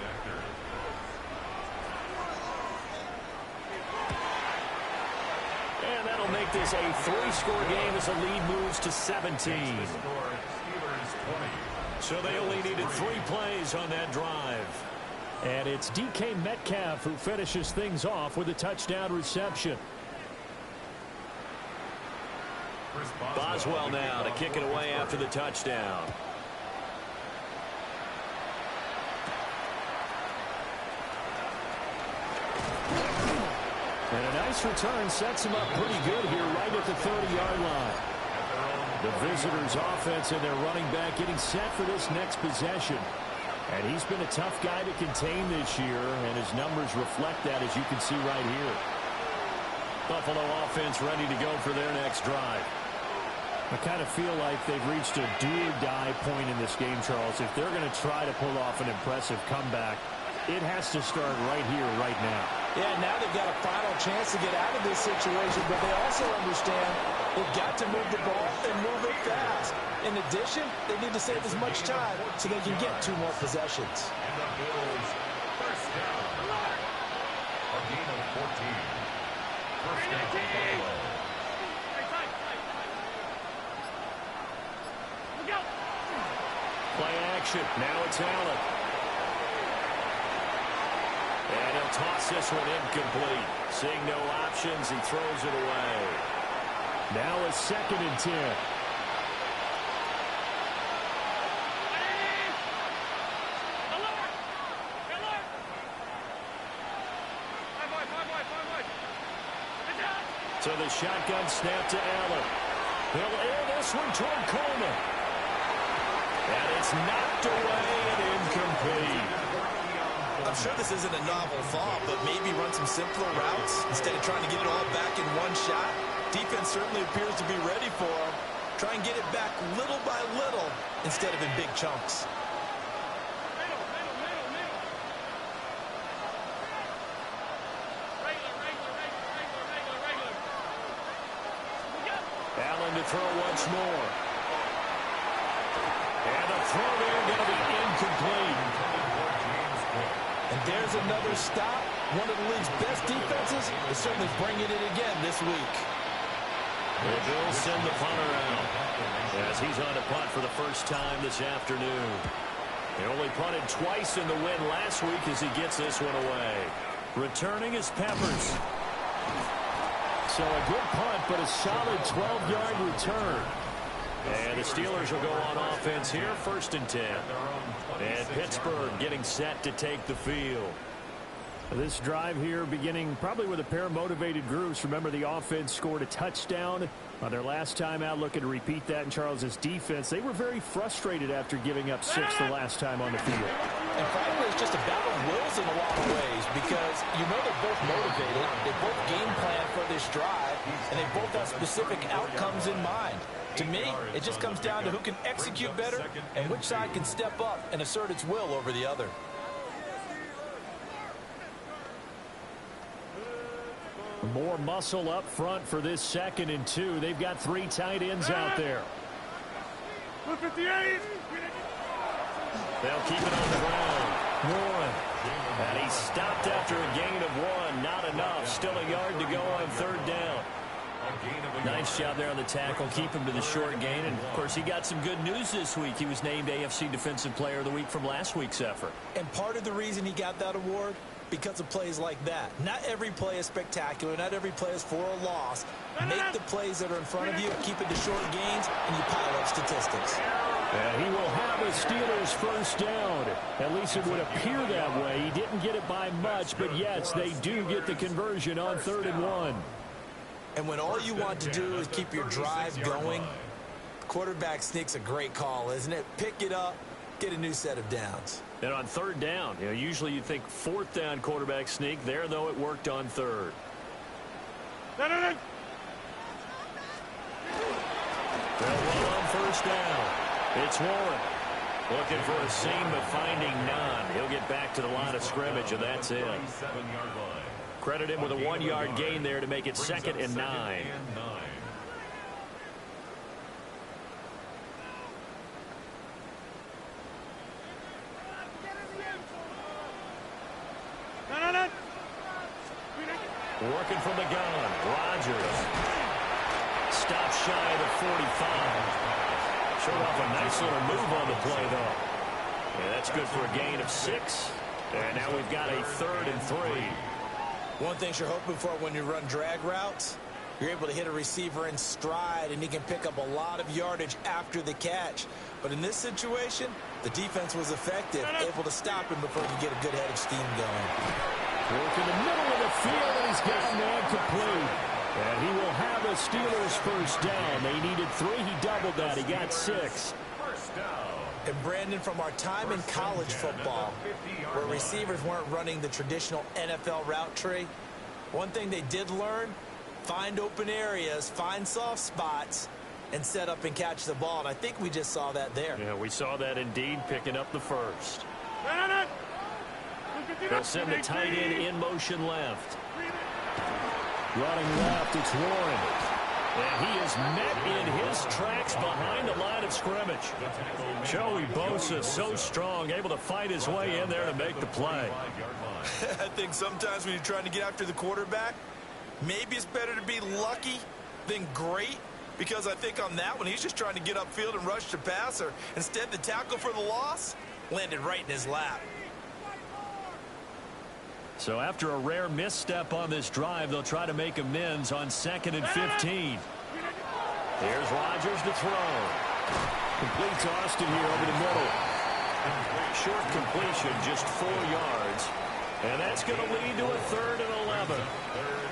And that'll make this a 3-score game as the lead moves to 17. So they only needed 3 plays on that drive. And it's DK Metcalf who finishes things off with a touchdown reception. Boswell now to kick it away after the touchdown. And a nice return sets him up pretty good here right at the 30-yard line. The visitors' offense and their running back getting set for this next possession. And he's been a tough guy to contain this year, and his numbers reflect that, as you can see right here. Buffalo offense ready to go for their next drive. I kind of feel like they've reached a do-or-die point in this game, Charles. If they're going to try to pull off an impressive comeback, it has to start right here, right now. Yeah, now they've got a final chance to get out of this situation, but they also understand they've got to move the ball and move it fast. In addition, they need to save as much time so they can get 2 more possessions. And the Bills first down. A gain of 14. First down, Buffalo. Play action. Now it's Allen. And he'll toss this one incomplete. Seeing no options, he throws it away. Now a 2nd and 10. So the shotgun snap to Allen. He'll air this one toward Coleman. And it's knocked away and incomplete. I'm sure this isn't a novel thought, but maybe run some simpler routes instead of trying to get it all back in one shot. Defense certainly appears to be ready for him. Try and get it back little by little instead of in big chunks. Allen to throw once more. And the throw there going to be incomplete. And there's another stop. One of the league's best defenses is certainly bringing it again this week. The Bills send the punter out as he's on to punt for the first time this afternoon. He only punted twice in the win last week as he gets this one away. Returning is Peppers. So a good punt, but a solid 12-yard return. And the Steelers will go on offense here, 1st and 10. And Pittsburgh getting set to take the field. This drive here beginning probably with a pair of motivated groups. Remember, the offense scored a touchdown on their last time out, looking to repeat that in Charles's defense. They were very frustrated after giving up 6 the last time on the field. And frankly, it's just a battle of wills in a lot of ways because you know they're both motivated. They both game plan for this drive, and they both have specific outcomes in mind. To me, it just comes down to who can execute better and which side can step up and assert its will over the other. More muscle up front for this 2nd and 2. They've got 3 tight ends out there. They'll keep it on the ground. Warren. And he stopped after a gain of 1. Not enough. Still a yard to go on 3rd down. Nice job there on the tackle. Keep him to the short gain. And, of course, he got some good news this week. He was named AFC Defensive Player of the Week from last week's effort. And part of the reason he got that award, because of plays like that. Not every play is spectacular. Not every play is for a loss. Make the plays that are in front of you, keep it to short gains, and you pile up statistics. And he will have a Steelers first down. At least it would appear that way. He didn't get it by much, but yes, they do get the conversion on 3rd and 1. And when all you want to do is keep your drive going, quarterback sneak's a great call, isn't it? Pick it up, get a new set of downs. And on 3rd down, usually you think 4th down quarterback sneak. There, though, it worked on 3rd. They'll run on 1st down. It's Warren. Looking for a seam, but finding none. He'll get back to the line of scrimmage, and that's it. Credit him with a 1-yard gain there to make it 2nd and 9. Working from the gun, Rodgers. Stop shy of the 45. Showed off a nice little move on the play, though. Yeah, that's good for a gain of 6. And now we've got a 3rd and 3. One thing you're hoping for when you run drag routes, you're able to hit a receiver in stride, and he can pick up a lot of yardage after the catch. But in this situation, the defense was effective, able to stop him before you get a good head of steam going. Work in the middle of the field, and he's got a man complete. And he will have a Steelers first down. They needed 3. He doubled that. He got 6. And, Brandon, from our time in college football, where receivers weren't running the traditional NFL route tree, one thing they did learn, find open areas, find soft spots, and set up and catch the ball. And I think we just saw that there. Yeah, we saw that indeed, picking up the first. They'll send the tight end in motion left. Running left, it's Warren. And he is met in his tracks behind the line of scrimmage. Joey Bosa, so strong, able to fight his way in there to make the play. I think sometimes when you're trying to get after the quarterback, maybe it's better to be lucky than great, because I think on that one, he's just trying to get upfield and rush the passer. Instead, the tackle for the loss landed right in his lap. So after a rare misstep on this drive, they'll try to make amends on 2nd and 15. Here's Rodgers to throw. Completes Austin here over the middle. Short completion, just 4 yards. And that's going to lead to a 3rd and 11. 3rd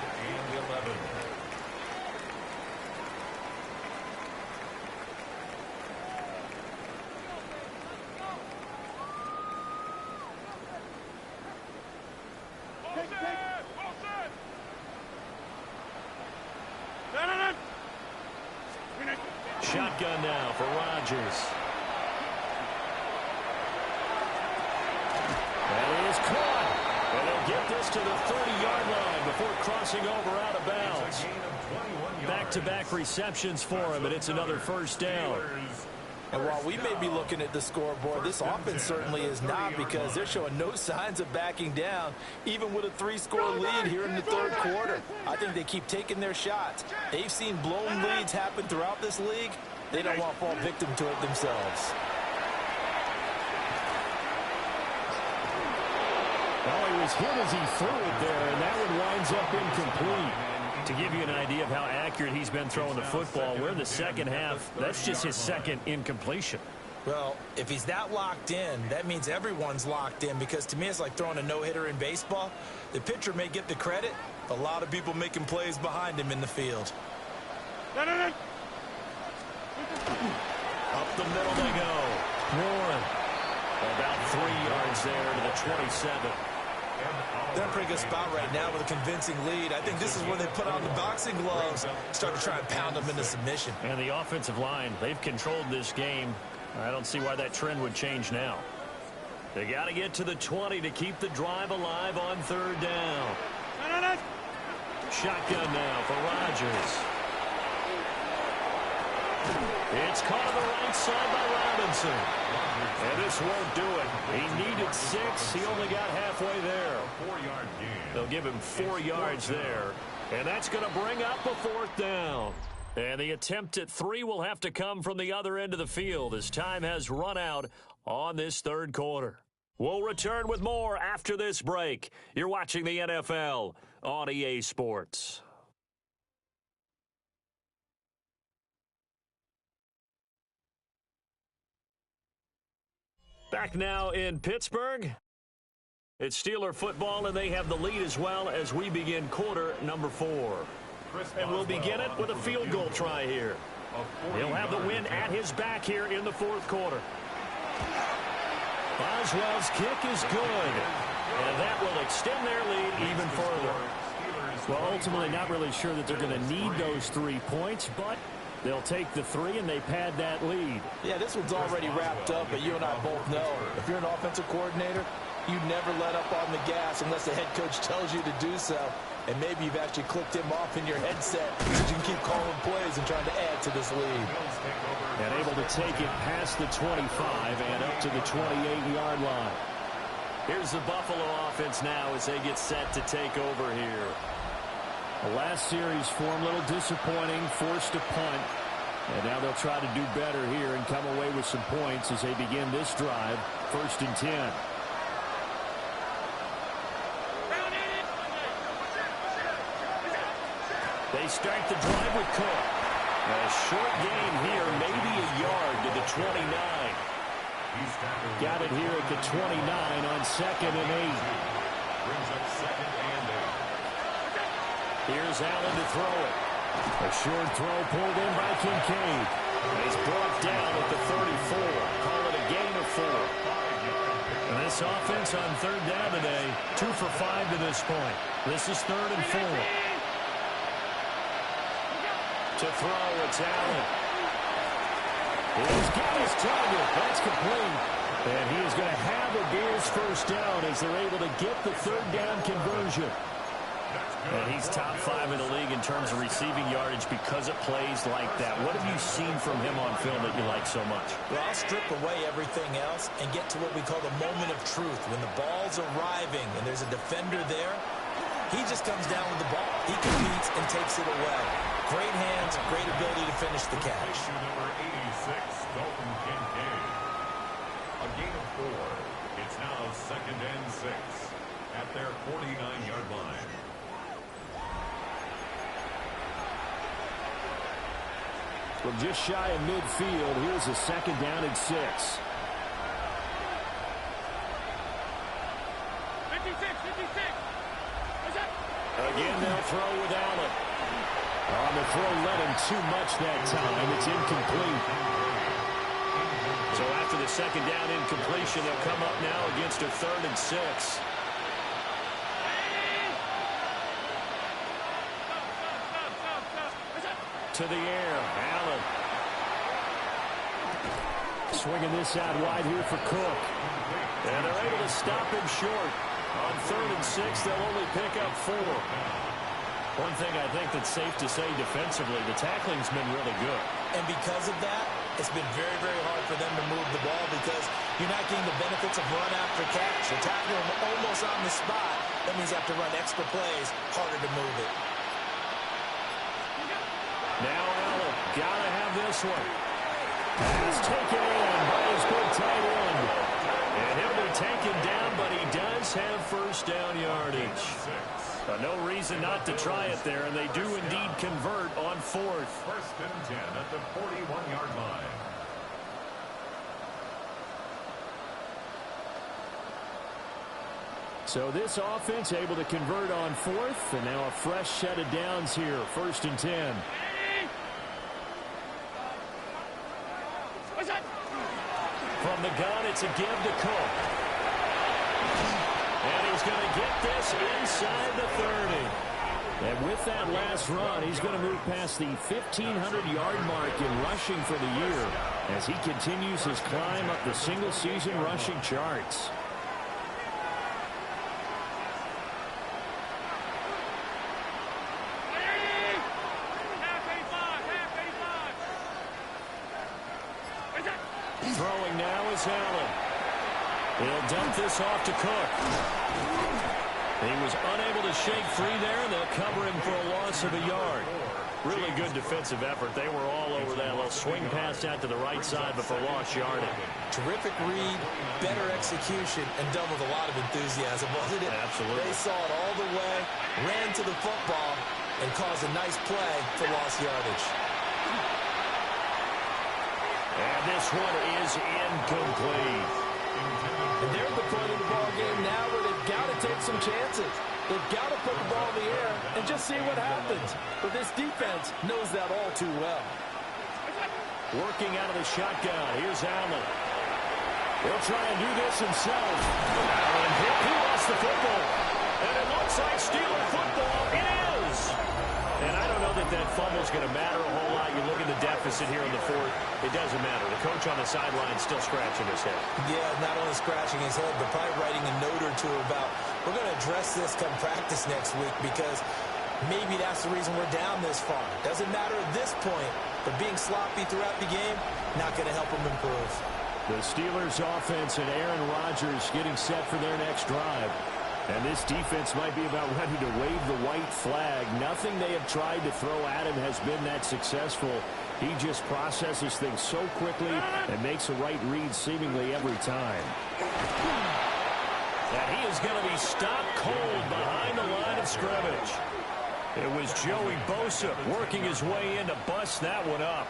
and 11. Shotgun now for Rodgers. And he is caught. And they'll get this to the 30-yard line before crossing over out of bounds. Back-to-back receptions for him, and it's another first down. And while we may be looking at the scoreboard, this offense certainly is not, because they're showing no signs of backing down, even with a 3-score lead here in the 3rd quarter. I think they keep taking their shots. They've seen blown leads happen throughout this league. They don't want to fall victim to it themselves. Well, he was hit as he threw it there, and that one winds up incomplete. To give you an idea of how accurate he's been throwing the football, we're in the second half. That's just his 2nd incompletion. Well, if he's that locked in, that means everyone's locked in, because to me it's like throwing a no-hitter in baseball. The pitcher may get the credit, but a lot of people making plays behind him in the field. Up the middle they go. Warren. About 3 yards there to the 27. They're in a pretty good spot right now with a convincing lead. I think this is where they put on the boxing gloves, start to try and pound them into submission. And the offensive line, they've controlled this game. I don't see why that trend would change now. They got to get to the 20 to keep the drive alive on 3rd down. Shotgun now for Rodgers. It's caught on the right side by Robinson. And this won't do it. He needed 6. He only got halfway there. They'll give him 4 yards there. And that's going to bring up a 4th down. And the attempt at 3 will have to come from the other end of the field as time has run out on this 3rd quarter. We'll return with more after this break. You're watching the NFL on EA Sports. Back now in Pittsburgh. It's Steeler football, and they have the lead as well as we begin quarter number 4. And we'll begin it with a field goal try here. He'll have the win at his back here in the 4th quarter. Boswell's kick is good, and that will extend their lead even further. Well, ultimately, not really sure that they're going to need those 3 points, but they'll take the 3 and they pad that lead. Yeah, this one's already wrapped up, but you and I both know if you're an offensive coordinator, you never let up on the gas unless the head coach tells you to do so. And maybe you've actually clicked him off in your headset so you can keep calling plays and trying to add to this lead. And able to take it past the 25 and up to the 28-yard line. Here's the Buffalo offense now as they get set to take over here. The last series for them, a little disappointing, forced a punt. And now they'll try to do better here and come away with some points as they begin this drive, 1st and 10. They start the drive with Cook. A short gain here, maybe a yard to the 29. Got it here at the 29 on 2nd and 8. Brings up 2nd and 8. Here's Allen to throw it. A short throw pulled in by Kincaid. He's brought down at the 34. Call it a gain of 4. And this offense on 3rd down today, 2 for 5 to this point. This is 3rd and 4. To throw, it's Allen. He's got his target. That's complete. And he is going to have a Bears 1st down as they're able to get the 3rd down conversion. And he's top 5 in the league in terms of receiving yardage because of plays like that. What have you seen from him on film that you like so much? Well, I'll strip away everything else and get to what we call the moment of truth. When the ball's arriving and there's a defender there, he just comes down with the ball. He competes and takes it away. Great hands, great ability to finish the catch. Number 86, Dalton Kincaid. A gain of 4. It's now 2nd and 6 at their 49-yard line. From just shy of midfield, here's a 2nd down and 6. 56. Again, they'll throw with Allen. On the throw, led him too much that time. It's incomplete. So after the 2nd down incompletion, they'll come up now against a 3rd and 6. To the air, Allen. Swinging this out wide here for Cook. And they're able to stop him short. On 3rd and 6, they'll only pick up 4. One thing I think that's safe to say defensively, the tackling's been really good. And because of that, it's been very, very hard for them to move the ball because you're not getting the benefits of run after catch. You're tackling them almost on the spot. That means you have to run extra plays, harder to move it. Now Allen, gotta have this one. Pass taken in by his big tight end. And he'll be taken down, but he does have 1st down yardage. No reason not to try it there, and they do indeed convert on 4th. 1st and 10 at the 41-yard line. So this offense able to convert on 4th, and now a fresh set of downs here, 1st and 10. From the gun, it's a give to Cook. And he's going to get this inside the 30. And with that last run, he's going to move past the 1,500-yard mark in rushing for the year as he continues his climb up the single-season rushing charts. Throwing now is Allen. He'll dump this off to Cook. He was unable to shake free there, and they'll cover him for a loss of a yard. Really good defensive effort. They were all over that little swing pass out to the right side, but for lost yardage. Terrific read, better execution, and done with a lot of enthusiasm, wasn't it? Absolutely. They saw it all the way, ran to the football, and caused a nice play for lost yardage. And this one is incomplete. And they're at the point of the ball game now where they've got to take some chances. They've got to put the ball in the air and just see what happens. But this defense knows that all too well. Working out of the shotgun. Here's Allen. He'll try and do this himself. Allen, he lost the football. And it looks like Steeler football. It is. And I don't know that that fumble's going to matter a whole lot. You look at the deficit here in the fourth. It doesn't matter. The coach on the sideline still scratching his head. Yeah, not only scratching his head, but probably writing a note or two about, we're going to address this come practice next week because maybe that's the reason we're down this far. Doesn't matter at this point, but being sloppy throughout the game, not going to help them improve. The Steelers offense and Aaron Rodgers getting set for their next drive. And this defense might be about ready to wave the white flag. Nothing they have tried to throw at him has been that successful. He just processes things so quickly and makes the right read seemingly every time. And he is going to be stopped cold behind the line of scrimmage. It was Joey Bosa working his way in to bust that one up.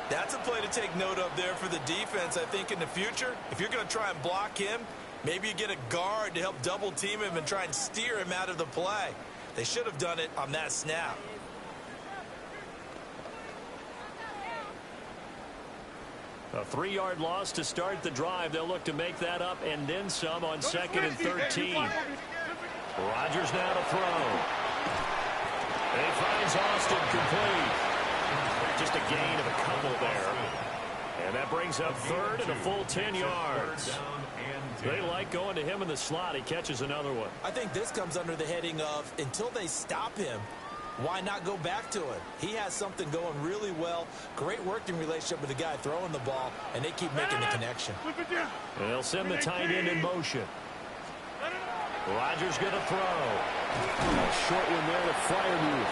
That's a play to take note of there for the defense, I think, in the future. If you're going to try and block him, maybe you get a guard to help double team him and try and steer him out of the play. They should have done it on that snap. A 3-yard loss to start the drive. They'll look to make that up and then some on 2nd and 13. Rodgers now to throw. And he finds Austin complete. Just a gain of a couple there. And that brings up 3rd and a full 10 yards. They like going to him in the slot. He catches another one. I think this comes under the heading of, until they stop him, why not go back to him? He has something going really well. Great working relationship with the guy throwing the ball, and they keep making the connection. They'll send the tight end in motion. Rodgers going to throw. A short one there to Freiermuth.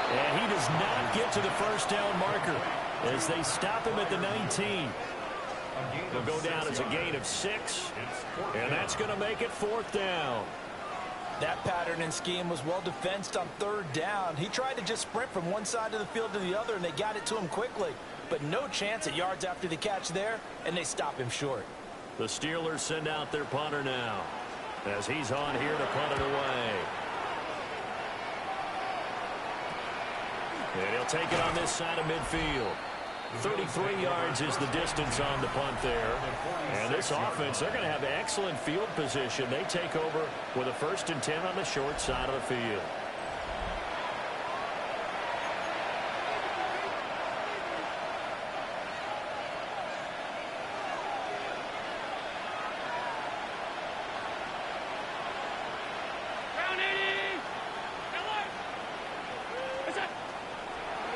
And he does not get to the first down marker as they stop him at the 19. They'll go down as a gain of 6, and that's going to make it 4th down. That pattern and scheme was well defensed on 3rd down. He tried to just sprint from one side of the field to the other, and they got it to him quickly. But no chance at yards after the catch there, and they stop him short. The Steelers send out their punter now as he's on here to punt it away. And he'll take it on this side of midfield. 33 yards is the distance on the punt there. And this offense, they're going to have excellent field position. They take over with a 1st and 10 on the short side of the field.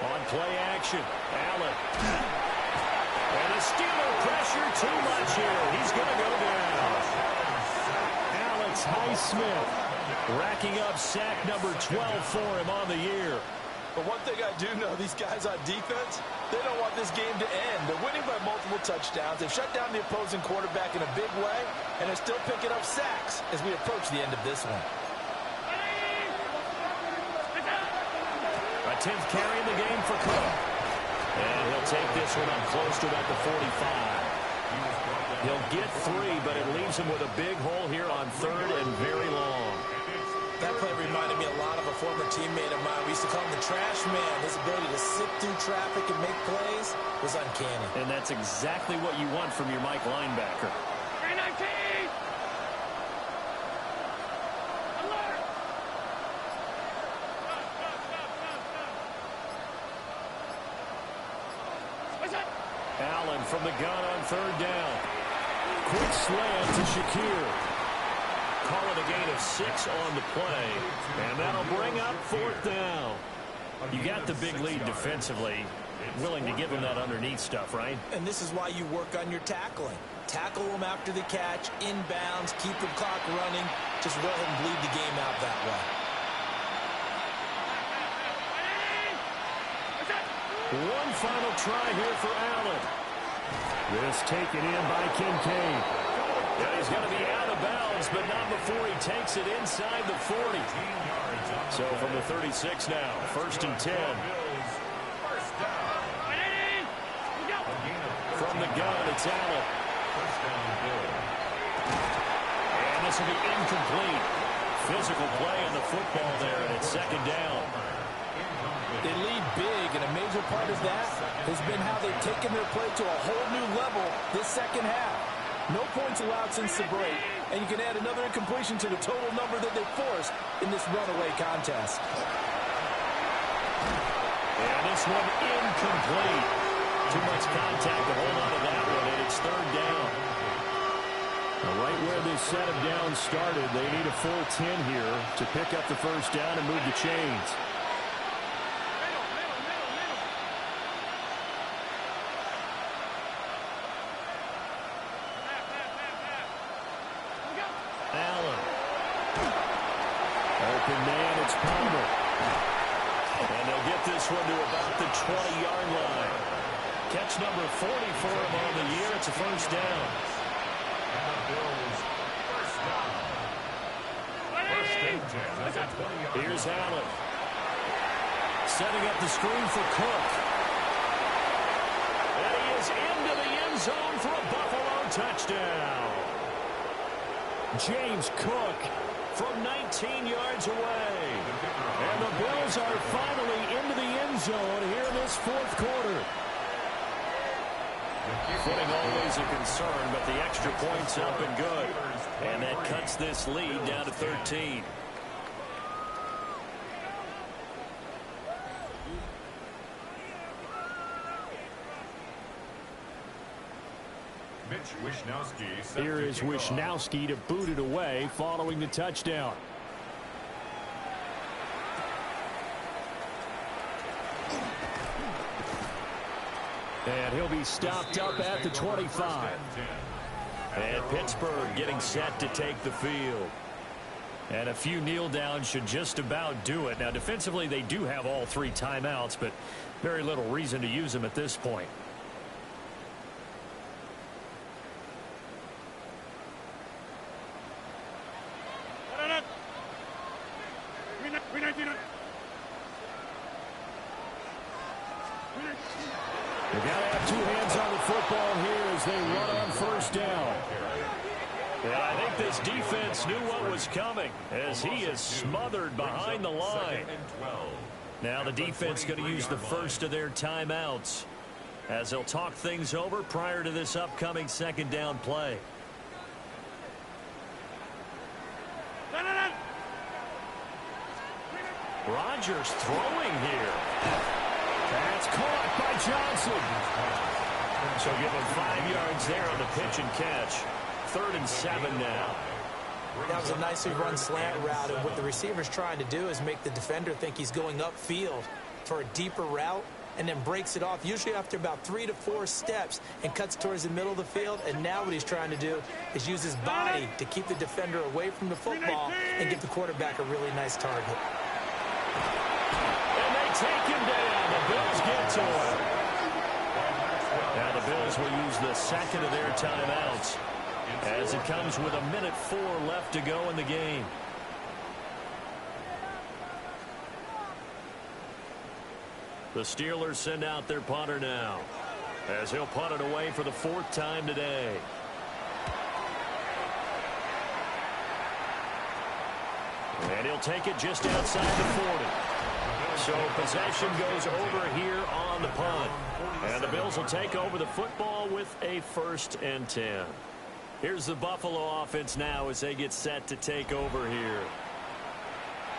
On play action, Allen. And the Steeler pressure too much here. He's going to go down. Alex Highsmith racking up sack number 12 for him on the year. But one thing I do know, these guys on defense, they don't want this game to end. They're winning by multiple touchdowns. They've shut down the opposing quarterback in a big way, and they're still picking up sacks as we approach the end of this one. A 10th carry in the game for Cook. And he'll take this one up close to about the 45. He'll get 3, but it leaves him with a big hole here on 3rd and very long. That play reminded me a lot of a former teammate of mine. We used to call him the trash man. His ability to sit through traffic and make plays was uncanny. And that's exactly what you want from your Mike linebacker. Allen from the gun on 3rd down. Quick slant to Shakir. Call it a gain of 6 on the play. And that'll bring up 4th down. You got the big lead defensively. willing to give him that underneath stuff, right? And this is why you work on your tackling. Tackle them after the catch, inbounds, keep the clock running. Just go ahead and bleed the game out that way. One final try here for Allen. This taken in by Kincaid. Yeah, he's going to be out of bounds, but not before he takes it inside the 40. So from the 36 now, 1st and 10. From the gun, it's Allen. And this will be incomplete. Physical play on the football there, and it's 2nd down. They lead big, and a major part of that has been how they've taken their play to a whole new level this second half. No points allowed since the break, and you can add another incompletion to the total number that they forced in this runaway contest. And this one incomplete. Too much contact to hold on to that one, and it's 3rd down. Now, right where this set of downs started, they need a full 10 here to pick up the 1st down and move the chains. Allen. Open man, it's Palmer. And they'll get this one to about the 20-yard line. Catch number 40 for him on the year. It's a 1st down. And the Bills, 1st down. 1st and 10 at the 20-yard line. Here's Allen. Setting up the screen for Cook. And he is into the end zone for a Buffalo touchdown. James Cook from 19 yards away. And the Bills are finally into the end zone here in this 4th quarter. Footing always a concern, but the extra point's up and good. And that cuts this lead down to 13. Mitch Wishnowsky. Here is Wishnowsky to boot it away following the touchdown. And he'll be stopped up at the 25. And Pittsburgh getting set to take the field. And a few kneel downs should just about do it. Now, defensively, they do have all 3 timeouts, but very little reason to use them at this point. They've got to have 2 hands on the football here as they run on 1st down. And I think this defense knew what was coming as he is smothered behind the line. Now the defense going to use the first of their timeouts as they'll talk things over prior to this upcoming 2nd down play. Rodgers throwing here. That's caught by Johnson. So give him 5 yards there on the pitch and catch. 3rd and 7 now. That was a nicely run slant route, and what the receiver's trying to do is make the defender think he's going upfield for a deeper route, and then breaks it off, usually after about 3 to 4 steps, and cuts towards the middle of the field. And now what he's trying to do is use his body to keep the defender away from the football and give the quarterback a really nice target. And they take him down. The Bills get to him. Now the Bills will use the 2nd of their timeouts as it comes with 1:04 left to go in the game. The Steelers send out their punter now as he'll punt it away for the 4th time today. And he'll take it just outside the 40. So possession goes over here on the punt. And the Bills will take over the football with a 1st and 10. Here's the Buffalo offense now as they get set to take over here.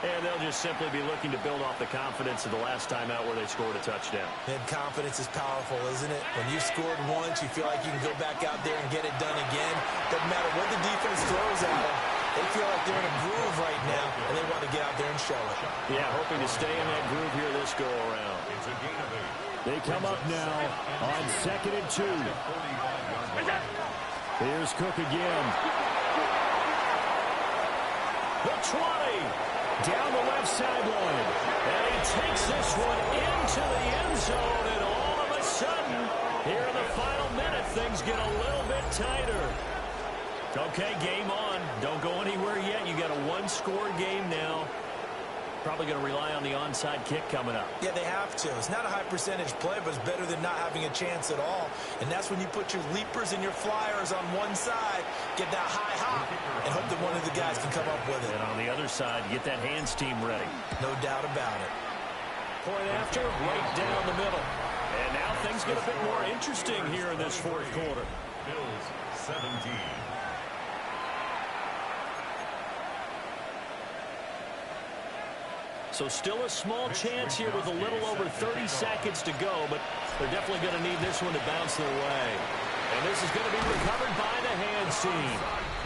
And they'll just simply be looking to build off the confidence of the last time out where they scored a touchdown. And confidence is powerful, isn't it? When you scored once, you feel like you can go back out there and get it done again. Doesn't matter what the defense throws at them. They feel like they're in a groove right now, and they want to get out there and show it. Yeah, hoping to stay in that groove here this go-around. It's a gain of 8. They come up now on 2nd and 2. Here's Cook again. The 20. Down the left sideline. And he takes this one into the end zone. And all of a sudden, here in the final minute, things get a little bit tighter. Okay, game on. Don't go anywhere yet. You got a one-score game now. Probably going to rely on the onside kick coming up. Yeah, they have to. It's not a high-percentage play, but it's better than not having a chance at all. And that's when you put your leapers and your flyers on one side, get that high hop, and hope that one of the guys can come up with it. And on the other side, get that hands team ready. No doubt about it. Point after, right down the middle. And now things get a bit more interesting here in this fourth quarter. Bills 17. So still a small chance here with a little over 30 seconds to go, but they're definitely going to need this one to bounce their way. And this is going to be recovered by the hands team.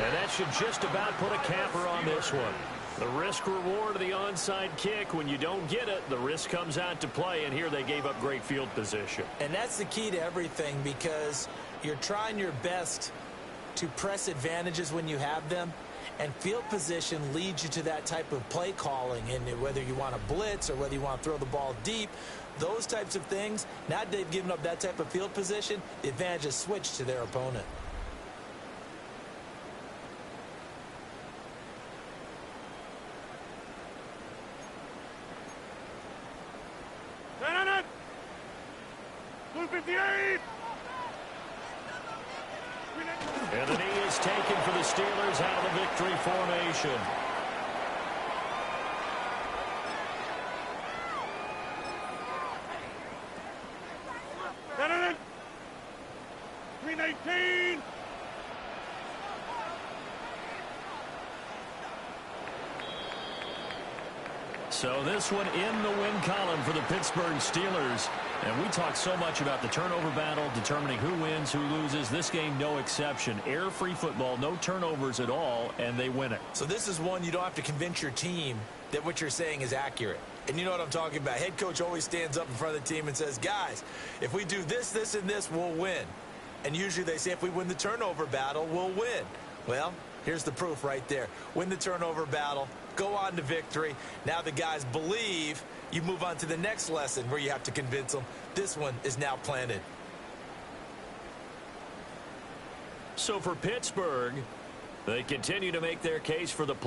And that should just about put a capper on this one. The risk-reward of the onside kick, when you don't get it, the risk comes out to play, and here they gave up great field position. And that's the key to everything, because you're trying your best to press advantages when you have them. And field position leads you to that type of play calling, and whether you want to blitz or whether you want to throw the ball deep, those types of things, now that they've given up that type of field position, the advantage is switched to their opponent. And the knee is taken for the Steelers out of the victory formation. So this one in the win column for the Pittsburgh Steelers. And we talked so much about the turnover battle, determining who wins, who loses. This game, no exception. Air-free football, no turnovers at all, and they win it. So this is one you don't have to convince your team that what you're saying is accurate. And you know what I'm talking about. Head coach always stands up in front of the team and says, guys, if we do this, this, and this, we'll win. And usually they say if we win the turnover battle, we'll win. Well, here's the proof right there. Win the turnover battle, go on to victory. Now the guys believe. You move on to the next lesson where you have to convince them. This one is now planted. So for Pittsburgh, they continue to make their case for the play.